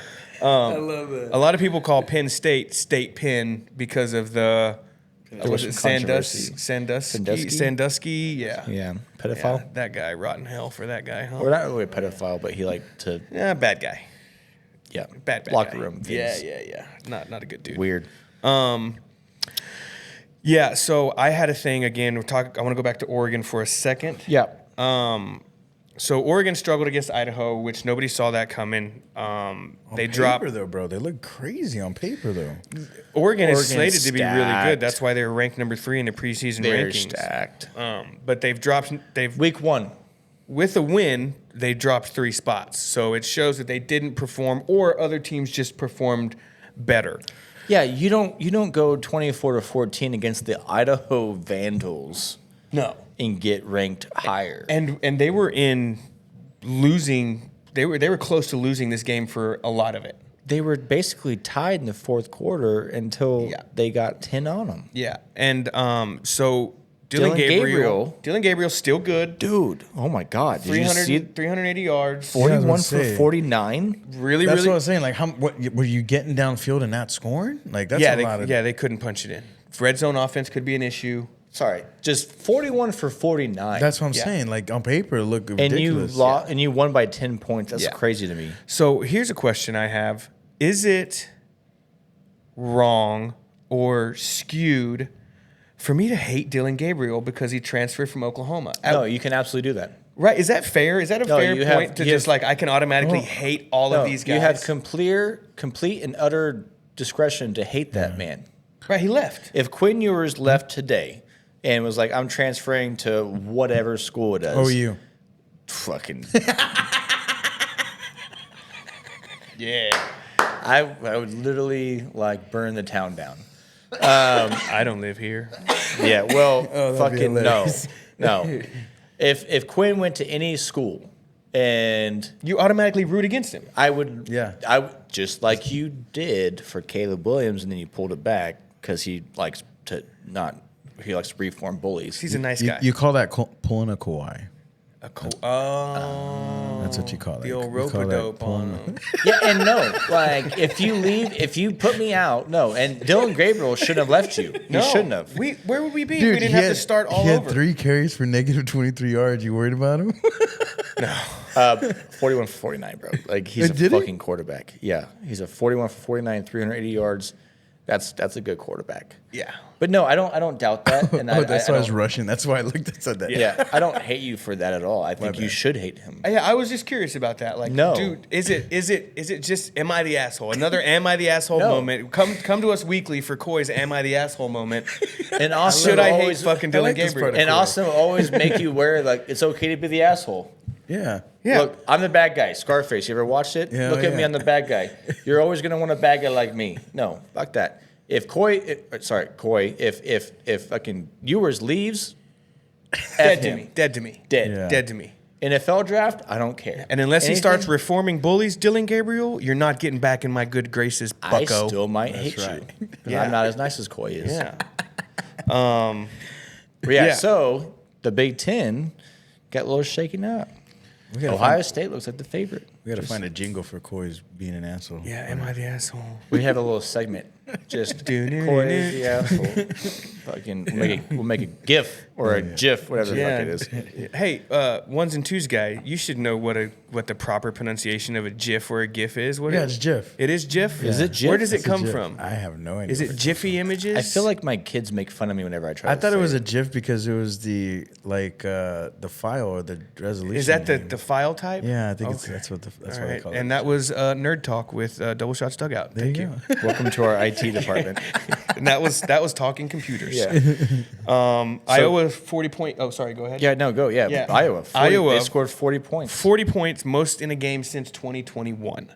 I love it.
A lot of people call Penn State State Penn because of the was it
some controversy.
Sandusky? Yeah.
Yeah, pedophile.
Yeah, that guy, rotten hell for that guy, huh?
Or not really a pedophile, but he liked to,
Yeah, bad guy. Bad
locker
guy.
room
Yeah,
things.
Not a good dude.
Weird.
Yeah, so I had a thing again. I want to go back to Oregon for a second.
Yeah.
So Oregon struggled against Idaho, which nobody saw that coming. They dropped.
Though, bro. They look crazy on paper, though.
Oregon is
Oregon's
slated to be really
stacked.
good. That's why they were ranked number 3 in the preseason
They're
rankings.
stacked.
But they've dropped.
Week 1.
With a win, they dropped 3 spots. So it shows that they didn't perform, or other teams just performed better.
Yeah, you don't go 24-14 against the Idaho Vandals
No.
and get ranked higher.
And they were in losing. They were close to losing this game for a lot of it.
They were basically tied in the fourth quarter until they got 10 on them.
Yeah, and so Dylan Gabriel's still good.
Dude, oh my God. Did you see
380 yards.
41
Yeah, I
for
was gonna say.
49?
Really,
That's
really.
what I was saying. Like, what were you getting downfield and not scoring? Like, that's
yeah,
a lot of.
they couldn't punch it in. Red zone offense could be an issue.
Sorry, just 41 for 49.
That's what I'm saying. Like on paper, it looked
and
ridiculous.
and you won by 10 points. That's crazy to me.
So here's a question I have: is it wrong or skewed for me to hate Dylan Gabriel because he transferred from Oklahoma?
No, you can absolutely do that.
Right? Is that fair? Is that a fair
you
point
have-
to
you
just
have-
like I can automatically hate all of these guys?
You have complete and utter discretion to hate that man.
Right? He left.
If Quinn Ewers left today and was like, I'm transferring to whatever school it does.
Oh, you.
Fucking.
Yeah.
I would literally like burn the town down.
I don't live here.
Yeah, well,
that'd be
fucking no.
hilarious.
No. If Quinn went to any school and
You automatically root against him.
I would,
Yeah.
just like you did for Caleb Williams, and then you pulled it back because he likes to reform bullies.
He's a nice guy.
You call that pulling a Kawhi.
That's
That's what you call it.
the old
You call that
rope-a-dope
pulling
on him.
Yeah, and no, like if you put me out, no, and Dylan Gabriel shouldn't have left you. He shouldn't have.
Where would we be?
Dude,
we didn't have to start all
he had
over.
3 carries for negative 23 yards. You worried about him?
41 for 49, bro. Like he's a
Did he?
fucking quarterback. Yeah, he's a 41 for 49, 380 yards. That's a good quarterback.
Yeah.
But no, I don't doubt that. And
That's why I was
don't-
rushing. That's why I looked and said that.
Yeah, I don't hate you for that at all. I think you should hate him.
Yeah, I was just curious about that. Like,
No.
dude, is it just am I the asshole? Another am I the asshole
No.
moment. Come to us weekly for Coy's am I the asshole moment.
And Austin
Should I hate
always,
fucking
I
Dylan
like this
Gabriel?
part of
and
Coy.
Austin will always make you wear like it's okay to be the asshole.
Yeah.
Yeah.
Look, I'm the bad guy. Scarface. You ever watched it?
Yeah,
Look at me.
yeah.
I'm the bad guy. You're always gonna want a bad guy like me. No, fuck that. If Coy, if fucking Ewers leaves,
Dead
F
to
him.
me. Dead to me.
Dead.
Yeah.
Dead to me.
NFL draft, I don't care.
And unless he starts
Anything,
reforming bullies, Dylan Gabriel, you're not getting back in my good graces,
I
bucko.
still might hate
right.
you. 'Cause
Yeah.
I'm not as nice as Coy is.
Yeah.
But
Yeah.
So the Big Ten got a little shaken up. Ohio State looks like the favorite.
We got to find a jingle for Coy's being an asshole.
Yeah, am I the asshole?
We have a little segment. Just Coy is the asshole. Fucking we'll make a GIF or a GIF, whatever the fuck it is.
Hey, ones and twos guy, you should know what the proper pronunciation of a GIF or a GIF is. What
Yeah,
is-
it's GIF.
It is GIF?
Is it GIF?
Where does it
It's a
come
GIF.
from?
I have no idea.
Is it Jiffy Images?
I feel like my kids make fun of me whenever I try.
I
to
thought it
say
was a GIF because it was the file or the resolution.
Is that
name.
the file type?
Yeah, I think
Okay.
that's what
All
they
right.
call it.
And that was Nerd Talk with Double Shots Dugout.
There
Thank
you
you.
go.
Welcome to our IT department.
And that was talking computers.
Yeah.
Iowa 40 point. Oh, sorry. Go ahead.
Yeah. No. Go. Yeah.
Yeah.
Iowa.
Iowa.
They scored 40 points.
40 points, most in a game since 2021.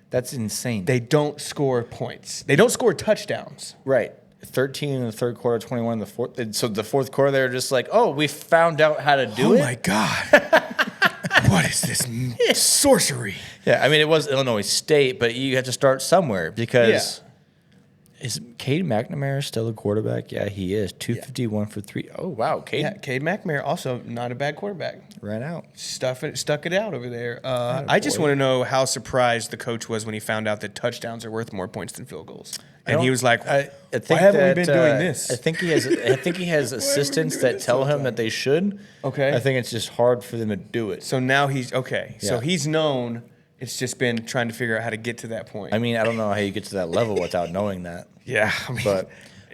That's insane.
They don't score points. They don't score touchdowns.
Right. 13 in the third quarter, 21 in the fourth. And so the fourth quarter, they were just like, oh, we found out how to do
Oh
it.
my God. What is this sorcery?
Yeah. I mean, it was Illinois State, but you have to start somewhere because is Cade McNamara still a quarterback? Yeah, he is. 251 for 3. Oh, wow. Cade
Yeah, Cade McNamara, also not a bad quarterback.
ran out.
Stuck it out over there. I just want to know how surprised the coach was when he found out that touchdowns are worth more points than field goals. And he was like,
I think
why haven't we
that,
been doing this?
I think he has assistants that tell him that they should.
Okay.
I think it's just hard for them to do it.
So now he's, okay. So
Yeah.
he's known. It's just been trying to figure out how to get to that point.
I mean, I don't know how you get to that level without knowing that.
yeah. I mean,
But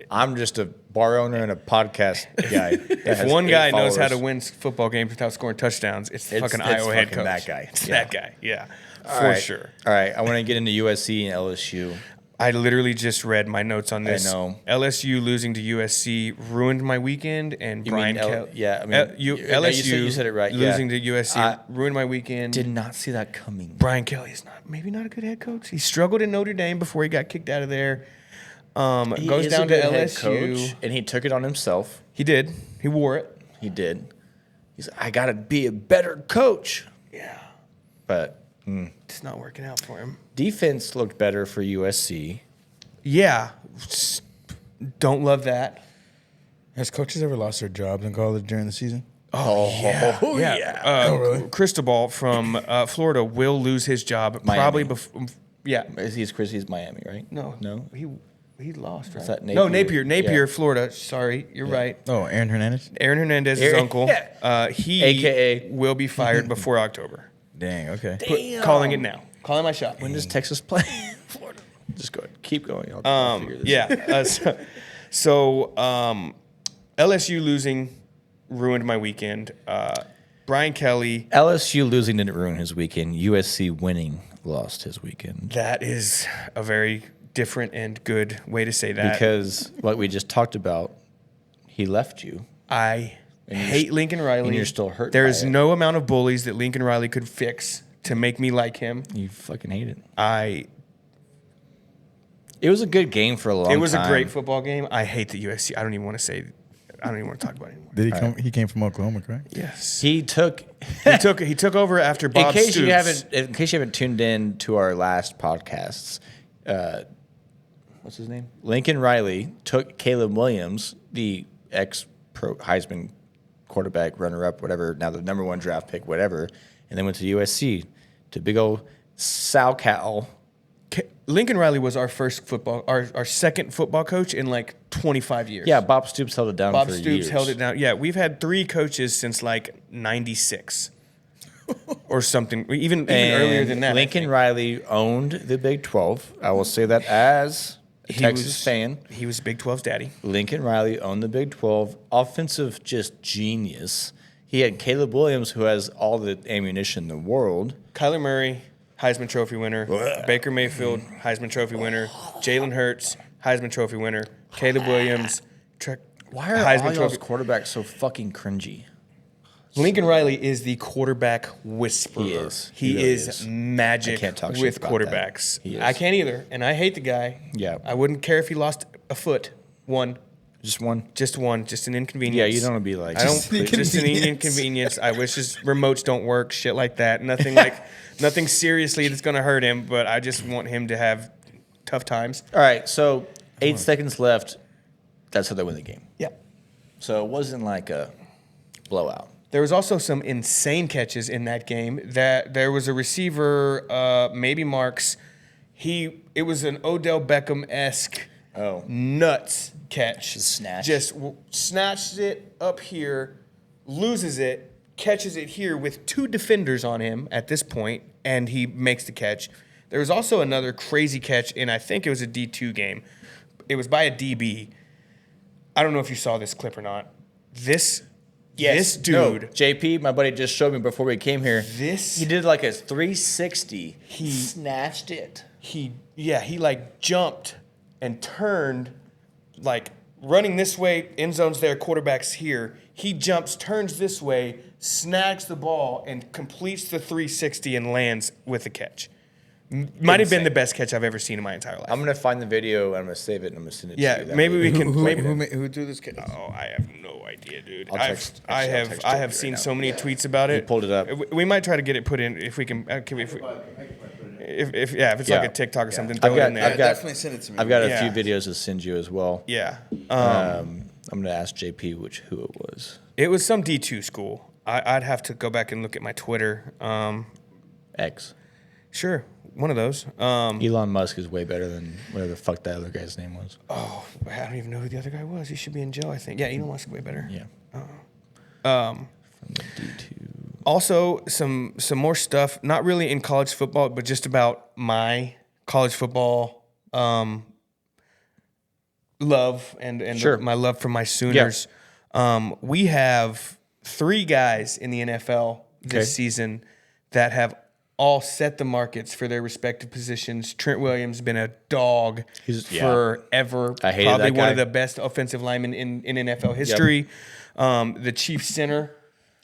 I'm just a bar owner and a podcast guy.
if one guy knows how to win football games without scoring touchdowns, it's the fucking Iowa head
fucking
coach.
that guy.
It's
Yeah.
that guy. Yeah.
All
For
right.
sure.
All right. I want to get into USC and LSU.
I literally just read my notes on this.
know.
LSU losing to USC ruined my weekend, and
You
Brian
mean
Kelly.
yeah, I mean,
LSU.
you said it right,
Losing
yeah.
to USC ruined my weekend.
Did not see that coming.
Brian Kelly is maybe not a good head coach. He struggled in Notre Dame before he got kicked out of there.
He
Goes
is a
down to
good head
LSU.
coach, and he took it on himself.
He did. He wore it.
He did. He's like, I got to be a better coach.
Yeah.
But
It's not working out for him.
defense looked better for USC.
Yeah. Don't love that.
Has coaches ever lost their jobs in college during the season?
Yeah.
really?
Cristobal from Florida will lose his job
Miami.
probably before. Yeah.
He's Miami, right?
No.
No?
He lost, right?
that,
No,
Napier?
Napier,
Yeah.
Florida. Sorry, you're right.
Oh, Aaron Hernandez.
Aaron Hernandez's uncle.
Yeah.
He
AKA.
will be fired before October.
Dang. Okay.
Damn.
Calling it now. Calling my shot.
When does Texas play? Florida. Just go ahead. Keep going. I'll figure this out.
Yeah. So LSU losing ruined my weekend. Brian Kelly.
LSU losing didn't ruin his weekend. USC winning lost his weekend.
That is a very different and good way to say that.
Because what we just talked about, he left you.
I hate Lincoln Riley.
And you're still hurt
There
by
is
it.
no amount of bullies that Lincoln Riley could fix to make me like him.
You fucking hate it. It was a good game for a long time.
It was a great football game. I hate the USC. I don't even want to talk about it anymore.
Did he come? He came from Oklahoma, correct?
Yes.
He took.
He took over after Bob Stoops.
In case you haven't tuned in to our last podcasts, what's his name? Lincoln Riley took Caleb Williams, the ex-pro Heisman quarterback, runner-up, whatever, now the number 1 draft pick, whatever, and then went to USC to big old SoCal.
Lincoln Riley was our second football coach in like 25 years.
Yeah, Bob Stoops held it down
Bob
for
Stoops
years.
held it down. Yeah, we've had 3 coaches since like 96 or something, even earlier than that.
Lincoln Riley owned the Big 12. I will say that as a Texas fan.
He was Big 12's daddy.
Lincoln Riley owned the Big 12. Offensive, just genius. He had Caleb Williams, who has all the ammunition in the world.
Kyler Murray, Heisman Trophy winner. Baker Mayfield, Heisman Trophy winner. Jalen Hurts, Heisman Trophy winner. Caleb Williams,
Why are
Heisman
all y'all's
Trophy.
quarterbacks so fucking cringy?
Lincoln Riley is the quarterback whisperer.
He is.
He
He really
is
is.
magic
I can't talk shit
with
about
quarterbacks.
that. He is.
I can't either, and I hate the guy.
Yeah.
I wouldn't care if he lost a foot.
Just one.
Just an inconvenience.
Yeah, you don't want to be like.
I don't.
Just an
Just an
inconvenience.
inconvenience. I wish his remotes don't work. Shit like that. Nothing nothing seriously that's gonna hurt him. But I just want him to have tough times.
All right, so 8 seconds left. That's how they win the game.
Yeah.
So it wasn't like a blowout.
There was also some insane catches in that game. That there was a receiver, maybe Marks. It was an Odell Beckham-esque nuts catch.
Just
snatched it up here, loses it, catches it here with 2 defenders on him at this point, and he makes the catch. There was also another crazy catch in, I think it was a D2 game. It was by a DB. I don't know if you saw this clip or not. This dude.
No, JP, my buddy just showed me before we came here. He did like a 360. He snatched it.
He like jumped and turned, like running this way, end zone's there, quarterback's here. He jumps, turns this way, snags the ball, and completes the 360 and lands with a catch. Might have been the best catch I've ever seen in my entire life.
I'm gonna find the video and I'm gonna save it and I'm gonna send it to you. That
maybe
way.
we can.
Who threw this catch?
Oh, I have no idea, dude.
I'll text
I have
JP
seen
right now.
so many tweets about it.
pulled it up.
We might try to get it put in if we can. If it's
Yeah.
like a TikTok or something,
I've
throw it
got-
in there.
I've got-
Definitely send it to me.
I've got a
Yeah.
few videos to send you as well.
Yeah.
I'm gonna ask JP who it was.
It was some D2 school. I'd have to go back and look at my Twitter.
X.
Sure, one of those.
Elon Musk is way better than whatever the fuck that other guy's name was.
Oh, I don't even know who the other guy was. He should be in jail, I think. Yeah, Elon Musk is way better.
Yeah.
Um,
From the D2.
Also, some more stuff, not really in college football, but just about my college football love and
Sure.
my love for my Sooners. We have 3 guys in the NFL this season that have all set the markets for their respective positions. Trent Williams has been a dog forever.
I hated
Probably
that
one
guy.
of the best offensive linemen in NFL history. The Chiefs center,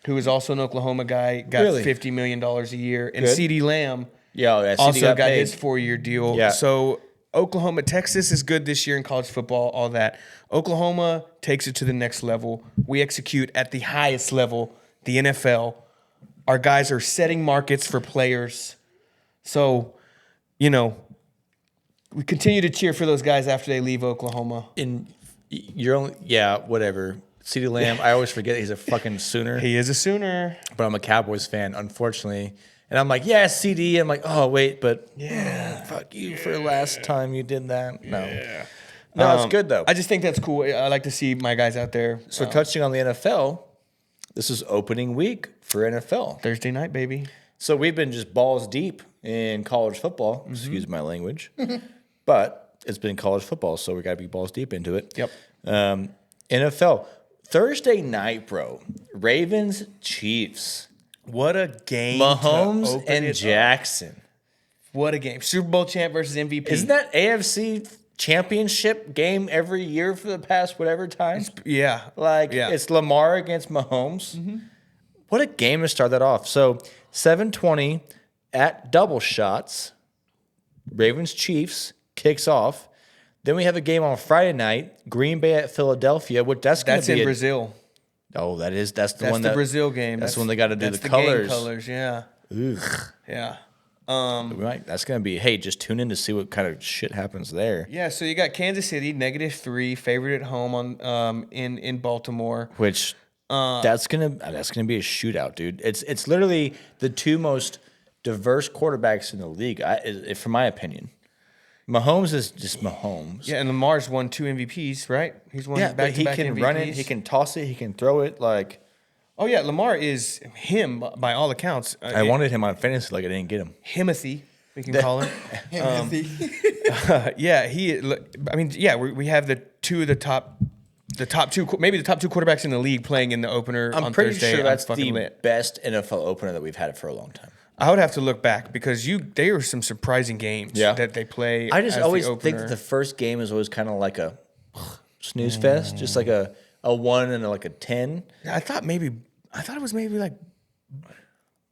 who is also an Oklahoma guy, got
Really?
$50 million a year. And
Good.
CeeDee Lamb
CD
also got
paid.
his 4-year deal.
Yeah.
So Oklahoma, Texas is good this year in college football, all that. Oklahoma takes it to the next level. We execute at the highest level, the NFL. Our guys are setting markets for players. So, we continue to cheer for those guys after they leave Oklahoma.
You're only whatever. CeeDee Lamb, I always forget he's a fucking Sooner.
He is a Sooner.
But I'm a Cowboys fan, unfortunately. And I'm like, yeah, CD. I'm like, oh wait, but fuck you for last time you did that. No. No, it's good though.
I just think that's cool. I like to see my guys out there.
So touching on the NFL, this is opening week for NFL.
Thursday night, baby.
So we've been just balls deep in college football. Excuse my language, but it's been college football, so we got to be balls deep into it.
Yep.
NFL Thursday night, bro. Ravens Chiefs.
What a game!
Mahomes and Jackson.
What a game! Super Bowl champ versus MVP.
Isn't that AFC championship game every year for the past whatever time?
Yeah.
It's Lamar against Mahomes. What a game to start that off. So 7:20 at Double Shots. Ravens Chiefs kicks off. Then we have a game on Friday night, Green Bay at Philadelphia. That's
in Brazil.
Oh, that's the one
That's the Brazil game.
That's when they got to do the
game
colors.
colors, yeah.
Ugh.
Yeah.
That's gonna be. Hey, just tune in to see what kind of shit happens there.
Yeah. So you got Kansas City -3, favorite at home on in Baltimore.
Which that's gonna be a shootout, dude. It's literally the two most diverse quarterbacks in the league, from my opinion. Mahomes is just Mahomes.
Yeah, and Lamar's won 2 MVPs, right? He's won
But he
back-to-back
can
MVPs.
run it, he can toss it, he can throw it. Like,
Oh yeah, Lamar is him by all accounts.
I wanted him on fantasy, like I didn't get him.
Himothy, we can call him. Yeah, we have the top two quarterbacks in the league playing in the opener.
I'm
on
pretty
Thursday.
sure that's
I'm fucking
the
lit.
best NFL opener that we've had for a long time.
I would have to look back because there were some surprising games that they play.
I just
as
always
the
think
opener.
that the first game is always kind of like a snooze fest, just like a 1 and a 10.
I thought it was maybe like.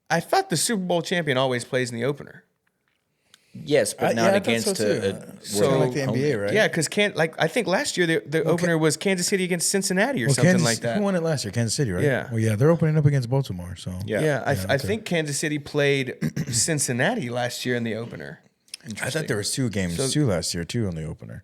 I thought the Super Bowl champion always plays in the opener.
Yes, but not
I thought
against
so too.
a
So like the NBA, right?
Yeah, because I think last year the opener was Kansas City against Cincinnati or something like that.
Who won it last year? Kansas City, right?
Yeah.
Well, yeah, they're opening up against Baltimore. So
Yeah, I think Kansas City played Cincinnati last year in the opener.
I thought there was 2 games too last year too on the opener.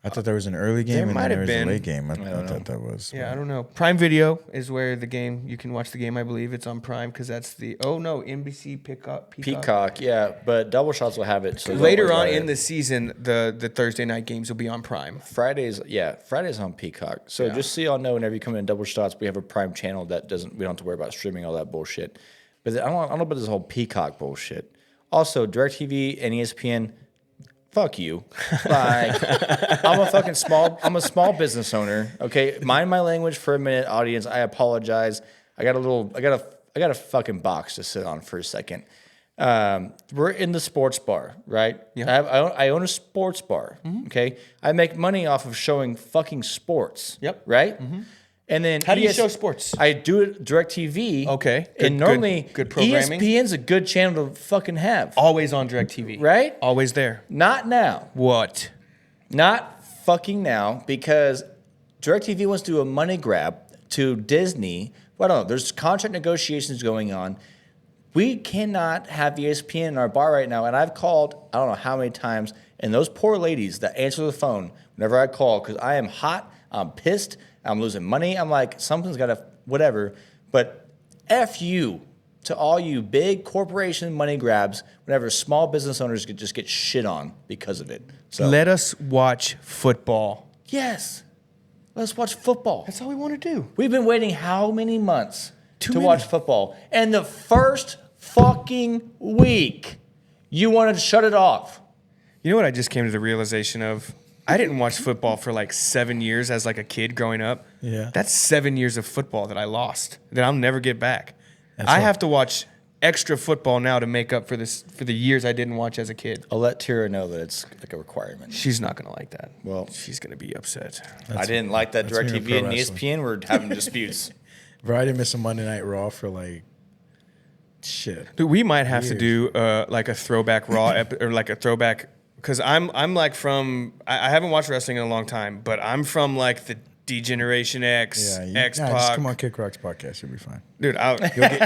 I thought there was an early game and
might
then there
have
was
been.
a late game. I thought that was.
Yeah, I don't know. Prime Video is where the game you can watch the game. I believe it's on Prime because that's the NBC
Peacock, yeah, but Double Shots will have it. So
Later on in the season, the Thursday night games will be on Prime.
Fridays on Peacock. So just so y'all know, whenever you come in Double Shots, we have a Prime channel that we don't have to worry about streaming all that bullshit. But I don't know about this whole Peacock bullshit. Also, DirecTV and ESPN. Fuck you. Like, I'm a small business owner. Okay, mind my language for a minute, audience. I apologize. I got a fucking box to sit on for a second. We're in the sports bar, right?
Yeah.
I own a sports bar. Okay, I make money off of showing fucking sports.
Yep.
Right. And then
How do you show sports?
I do it DirecTV.
Okay.
And normally
good programming.
ESPN's a good channel to fucking have.
Always on DirecTV.
Right?
Always there.
Not now.
What?
Not fucking now, because DirecTV wants to do a money grab to Disney. Well, I don't know. There's contract negotiations going on. We cannot have ESPN in our bar right now. And I've called, I don't know how many times, and those poor ladies that answer the phone whenever I call, because I am hot, I'm pissed, I'm losing money. I'm like, something's got to, whatever. But F you to all you big corporation money grabs whenever small business owners just get shit on because of it. So
Let us watch football.
yes, let's watch football.
That's all we want to do.
We've been waiting how many months to watch football? And the first fucking week, you wanted to shut it off.
You know what I just came to the realization of? I didn't watch football for like 7 years as like a kid growing up.
Yeah.
That's 7 years of football that I lost that I'll never get back. I have to watch extra football now to make up for the years I didn't watch as a kid.
I'll let Tira know that it's like a requirement.
She's not going to like that.
Well,
she's going to be upset.
I didn't like that
that's me in
DirecTV
pro
and
wrestling.
ESPN were having disputes.
Bro, I didn't miss a Monday Night Raw for like shit.
Dude, we might have to do like a throwback Raw or like a throwback because I'm like from I haven't watched wrestling in a long time, but I'm from like the D-Generation X, X
just
Pac.
come on Kick Rocks podcast. You'll be fine.
Dude,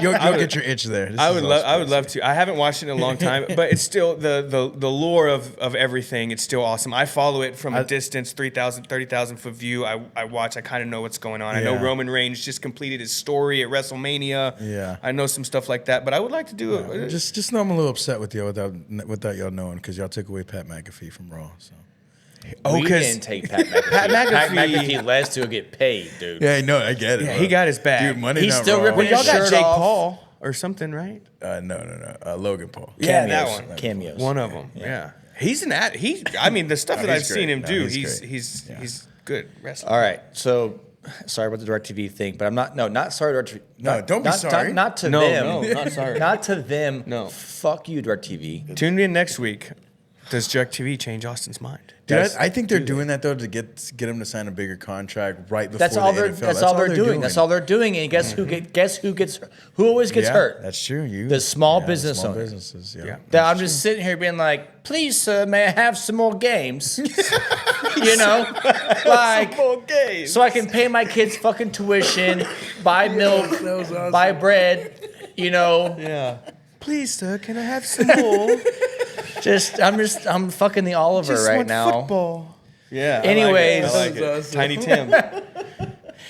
You'll get your itch there.
I would love to. I haven't watched it in a long time, but it's still the lore of everything. It's still awesome. I follow it from a distance, 3,000, 30,000 foot view. I watch. I kind of know what's going on. I know
Yeah.
Roman Reigns just completed his story at WrestleMania.
Yeah.
I know some stuff like that, but I would like to do it.
Just know I'm a little upset with y'all without y'all knowing because y'all took away Pat McAfee from Raw. So
We
'cause
didn't take Pat McAfee.
Pat
Pat
McAfee-
McAfee left to get paid, dude.
Yeah, no, I get it.
Yeah,
bro.
he got his bag.
Dude, Monday
He's
Night
still
Raw.
ripping
Well, y'all
his
got
shirt
Jake
off.
Paul or something, right?
No. Logan Paul.
Yeah, that
Cameos.
one.
Cameos.
One of them. Yeah. He's an ad. I mean, the stuff
No,
that I've
he's
seen
great.
him
No,
do,
he's
he's
great.
good wrestler.
All right, so sorry about the DirecTV thing, but I'm not. No, not sorry to DirecTV.
No, don't be sorry.
Not to
No,
them.
no, not sorry.
Not to them.
No.
Fuck you, DirecTV.
Tune in next week. Does DirecTV change Austin's mind?
Dude, I think they're doing that though to get him to sign a bigger contract right before
That's all
the
they're.
NFL.
That's all they're doing. That's all they're doing. And who always gets hurt?
That's true.
The small business
small
owner.
businesses. Yeah.
That I'm just sitting here being like, please, sir, may I have some more games? You know, like, so I can pay my kids fucking tuition, buy milk,
that was awesome.
buy bread. You know,
Yeah. Please, sir, can I have some more?
I'm fucking the Oliver right now.
Football. Yeah.
Anyways.
I like it.
That was awesome.
Tiny Tim.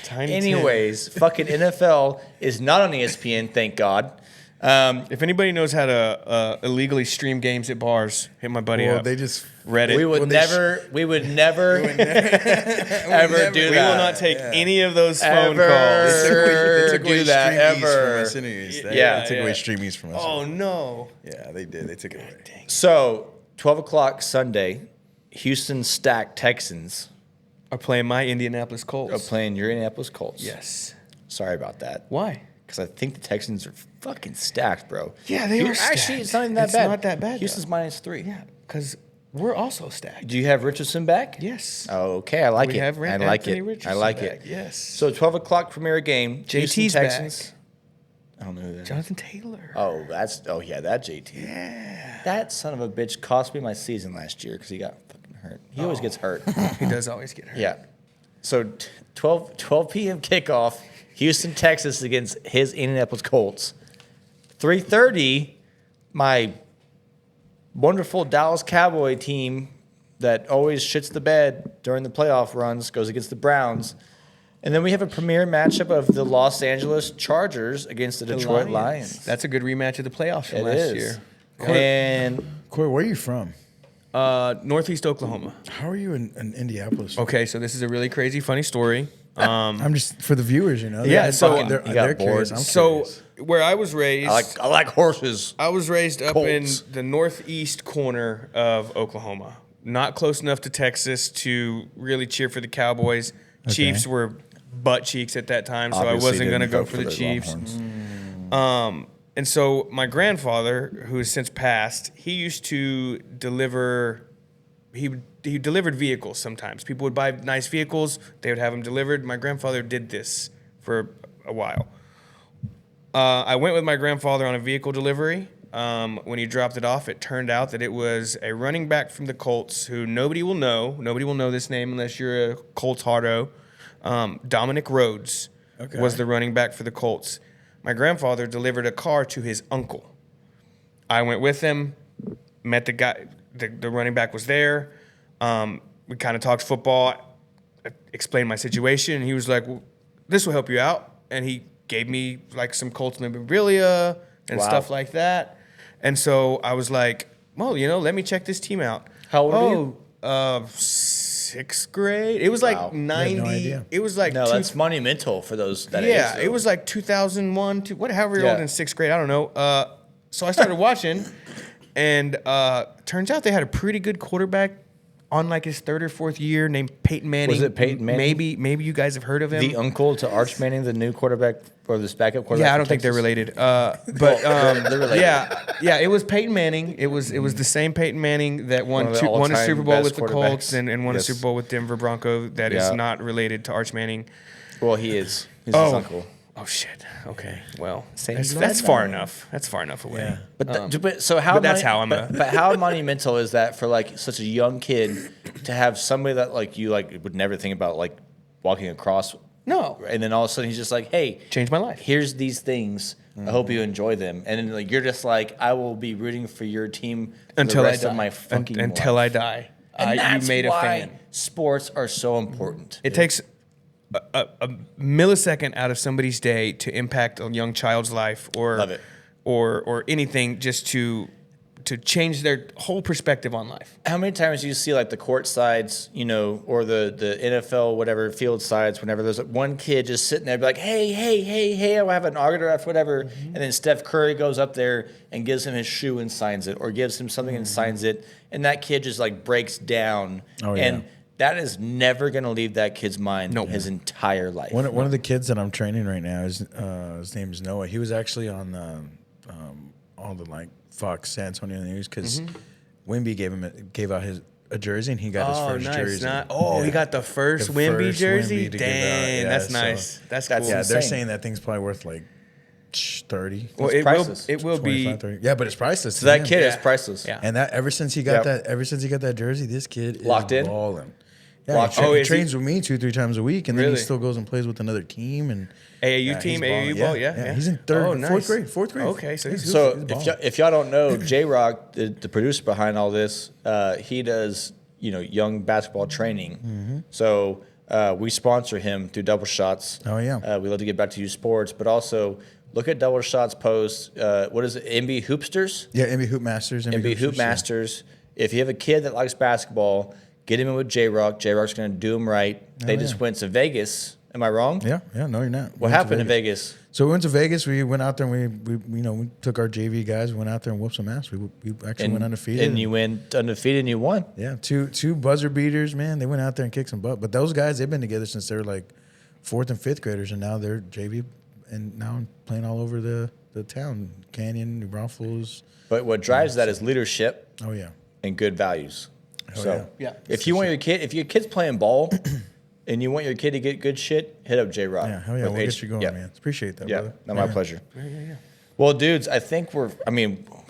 Tiny
Anyways, fucking NFL is not on ESPN, thank God.
Tim. If anybody knows how to illegally stream games at bars, hit my buddy
Well,
up.
they just
Reddit.
We would never ever do
We
that.
will not take any of those phone
Ever.
calls.
They took
do
away
that
streamies
ever.
from us anyways.
Yeah,
They took away streamies from us.
Oh no.
Yeah, they did. They took it away.
So 12 o'clock Sunday, Houston stacked Texans
Are playing my Indianapolis Colts.
are playing your Indianapolis Colts.
Yes.
Sorry about that.
Why?
Because I think the Texans are fucking stacked, bro.
Yeah, they are
Actually,
stacked.
it's not even that
It's
bad.
not that bad,
Houston's
though.
-3.
Yeah, because we're also stacked.
Do you have Richardson back?
Yes.
Oh, okay, I like
We
it.
have
I like
Anthony
it. I
Richardson
like
back,
it.
yes.
So 12 o'clock premiere game. Houston
JT's
Texans.
back.
I don't know who that is.
Jonathan Taylor.
Oh, that JT. Yeah. That son of a bitch cost me my season last year because he got fucking hurt. He always gets hurt.
He does always get hurt.
Yeah. So 12 p.m. kickoff, Houston, Texas against his Indianapolis Colts. 3:30, my wonderful Dallas Cowboy team that always shits the bed during the playoff runs goes against the Browns. And then we have a premier matchup of the Los Angeles Chargers against the Detroit Lions.
That's a good rematch of the playoffs from
It
last
is.
year.
And
Corey, where are you from?
Northeast Oklahoma.
How are you in Indianapolis?
Okay, so this is a really crazy, funny story.
I'm just for the viewers, you know.
Yeah,
They're
so
fucking- they're,
you got
they're curious.
bored.
I'm
So
curious.
where I was raised,
I like horses.
I was raised up
Colts.
in the northeast corner of Oklahoma, not close enough to Texas to really cheer for the Cowboys. Chiefs were butt cheeks at that time, so
Obviously
I wasn't going to
didn't
go
vote
for the
the
Chiefs.
Longhorns.
And so my grandfather, who has since passed, he used to deliver. He delivered vehicles sometimes. People would buy nice vehicles, they would have them delivered. My grandfather did this for a while. I went with my grandfather on a vehicle delivery. When he dropped it off, it turned out that it was a running back from the Colts who nobody will know. Nobody will know this name unless you're a Colts hardo. Dominic Rhodes was the running back for the Colts. My grandfather delivered a car to his uncle. I went with him, met the guy. The running back was there. We kind of talked football. I explained my situation, and he was like, well, "This will help you out." And he gave me like some Colts memorabilia and
Wow.
stuff like that. And so I was like, "Well, let me check this team out."
How old are you?
Sixth grade. It was like
Wow.
90.
no idea.
It was like
No,
two-
that's monumental for those that age.
yeah,
though.
it was like 2001, however you're old
Yeah.
in sixth grade. I don't know. So I started watching, and turns out they had a pretty good quarterback on like his third or fourth year named Peyton Manning.
Was it Peyton Manning?
Maybe you guys have heard of him.
the uncle to Arch Manning, the new quarterback or this backup quarterback.
Yeah, I
from
don't think they're
Texas?
related. But
they're related.
yeah, it was Peyton Manning. It was the same Peyton Manning that
One
won
of the
won a
all-time
Super Bowl
best
with the Colts
quarterbacks.
and won
Yes.
a Super Bowl with Denver Bronco. That is
Yeah.
not related to Arch Manning.
Well, he is. He's his uncle.
Oh shit. Okay. Well,
Same
that's
bloodline.
far enough. That's far enough away.
Yeah.
But so how?
but that's how I'm
But how monumental is that for like such a young kid to have somebody that like you like would never think about like walking across,
No.
and then all of a sudden he's just like, hey,
Changed my life.
here's these things. I hope you enjoy them, and then like you're just like, I will be rooting for your team for
Until
the
I
rest
die.
of my fucking
Until
life.
I die.
And that's
you made a
why
fan.
sports are so important.
It takes a millisecond out of somebody's day to impact a young child's life or
Love it.
or anything just to to change their whole perspective on life.
How many times do you see like the court sides, or the NFL, whatever, field sides, whenever there's like one kid just sitting there, be like, hey, I have an autograph, whatever. And then Steph Curry goes up there and gives him his shoe and signs it, or gives him something and signs it. And that kid just like breaks down.
Oh, yeah.
And that is never going to leave that kid's mind his entire life.
One of the kids that I'm training right now is his name is Noah. He was actually on all the like Fox San Antonio News because Wimby gave out a jersey and he got his first jersey.
He got the first Wimby jersey. Dang, that's nice. So that's cool.
Yeah, they're saying that thing's probably worth like 30.
Well, it will be.
30. Yeah, but it's priceless.
So that kid is priceless.
Yeah.
And that ever since he got that jersey, this kid
locked
is
in.
Balling. Yeah, he trains with me 2-3 times a week, and then
Really?
he still goes and plays with another team and
AAU team, AAU ball, yeah.
He's in fourth grade.
Okay, so he's
if y'all don't know, J-Rock, the producer behind all this, he does young basketball training. So we sponsor him through Double Shots.
Oh yeah.
We love to get back to you sports, but also look at Double Shots posts. What is it? MB Hoopsters?
Yeah, MB Hoop Masters.
MB Hoop Masters. If you have a kid that likes basketball, get him in with J-Rock. J-Rock's going to do him right. They just went to Vegas. Am I wrong?
Yeah. No, you're not.
What happened in Vegas?
So we went to Vegas. We went out there and we took our JV guys. We went out there and whooped some ass. We actually went undefeated.
And you went undefeated and you won.
Yeah, two buzzer beaters, man. They went out there and kicked some butt. But those guys, they've been together since they were like 4th and 5th graders, and now they're JV, and now I'm playing all over the town, Canyon, New Braunfels.
But what drives that is leadership.
Oh yeah.
And good values.
yeah.
If you want if your kid's playing ball and you want your kid to get good shit, hit up J-Rock.
Yeah, hell yeah, we'll get you going, man. Appreciate that, brother.
My pleasure. Yeah. Well, dudes, I think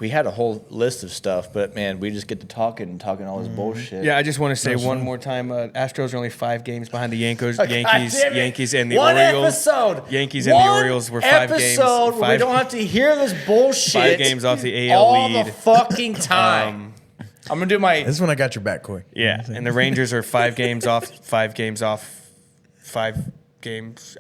we had a whole list of stuff, but man, we just get to talking all this bullshit.
Yeah, I just want to say one more time, Astros are only 5 games behind the Yankees and the
One
Orioles.
Episode.
Yankees and the Orioles were 5 games.
Where we don't have to hear this bullshit.
5 games off the AL
all
lead.
the fucking time. I'm going to do my...
This is when I got your back, Coy.
Yeah, and the Rangers are 5 games off, 5 games.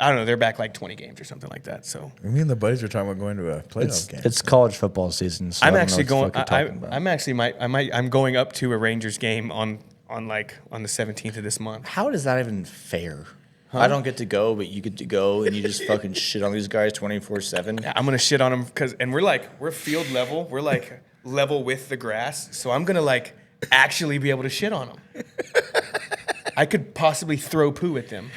I don't know. They're back like 20 games or something like that. So
me and the buddies were talking about going to a playoff game.
It's college football season. So
I'm actually going. I'm going up to a Rangers game on the 17th of this month.
How is that even fair? I don't get to go, but you get to go, and you just fucking shit on these guys 24/7.
Yeah, I'm gonna shit on them and we're field level. We're like level with the grass, so I'm gonna like actually be able to shit on them. I could possibly throw poo at them.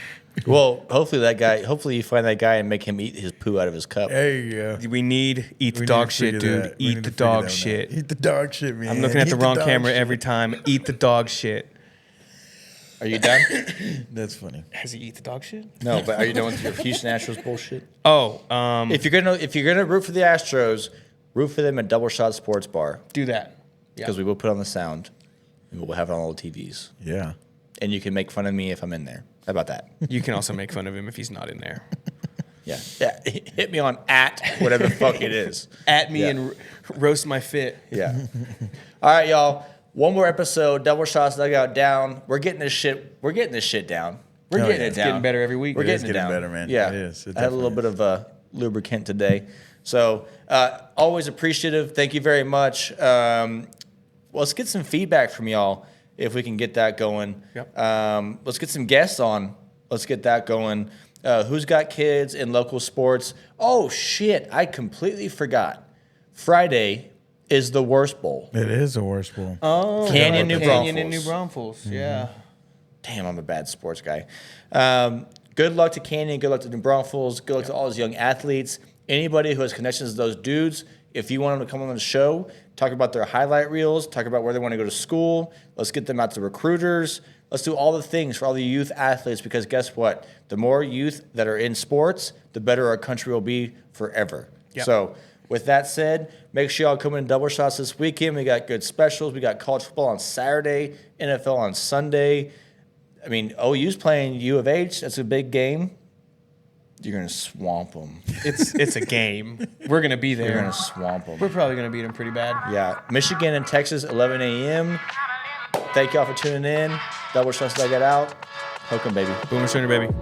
Well, hopefully you find that guy and make him eat his poo out of his cup.
There you go.
We need eat the dog shit, dude. Eat the dog shit.
Eat the dog shit, man.
I'm looking at the wrong camera every time. Eat the dog shit.
Are you done?
That's funny.
Has he eat the dog shit?
No, but are you done with your Houston Astros bullshit?
Oh,
if you're gonna root for the Astros, root for them at Double Shot Sports Bar.
Do that.
Because we will put on the sound, and we'll have it on all the TVs.
Yeah.
And you can make fun of me if I'm in there. How about that?
You can also make fun of him if he's not in there.
Yeah. Hit me on @whatever the fuck it is.
At me and roast my fit.
Yeah. All right, y'all. One more episode. Double Shots Dugout down. We're getting this shit. We're getting this shit down. We're getting it
It's
down.
getting better every week.
We're getting it
getting
down.
better, man.
Yeah.
It is. It
I had a little bit of lubricant today. So always appreciative. Thank you very much. Let's get some feedback from y'all if we can get that going.
Yep.
Let's get some guests on. Let's get that going. Who's got kids in local sports? Oh, shit. I completely forgot. Friday is the worst bowl.
It is the worst bowl.
Oh,
Canyon, New
Canyon and
Braunfels.
New Braunfels. Yeah.
Damn, I'm a bad sports guy. Good luck to Canyon. Good luck to New Braunfels. Good luck to all those young athletes. Anybody who has connections to those dudes, if you want them to come on the show, talk about their highlight reels, talk about where they want to go to school. Let's get them out to recruiters. Let's do all the things for all the youth athletes because guess what? The more youth that are in sports, the better our country will be forever.
Yep.
So with that said, make sure y'all come in Double Shots this weekend. We got good specials. We got college football on Saturday, NFL on Sunday. I mean, OU's playing U of H. That's a big game. You're going to swamp them.
It's a game. We're going to be there.
You're going to swamp them.
We're probably going to beat them pretty bad.
Yeah. Michigan and Texas, 11 a.m. Thank y'all for tuning in. Double Shots Dugout out. Hook 'em, baby.
Boomer Sooner, baby.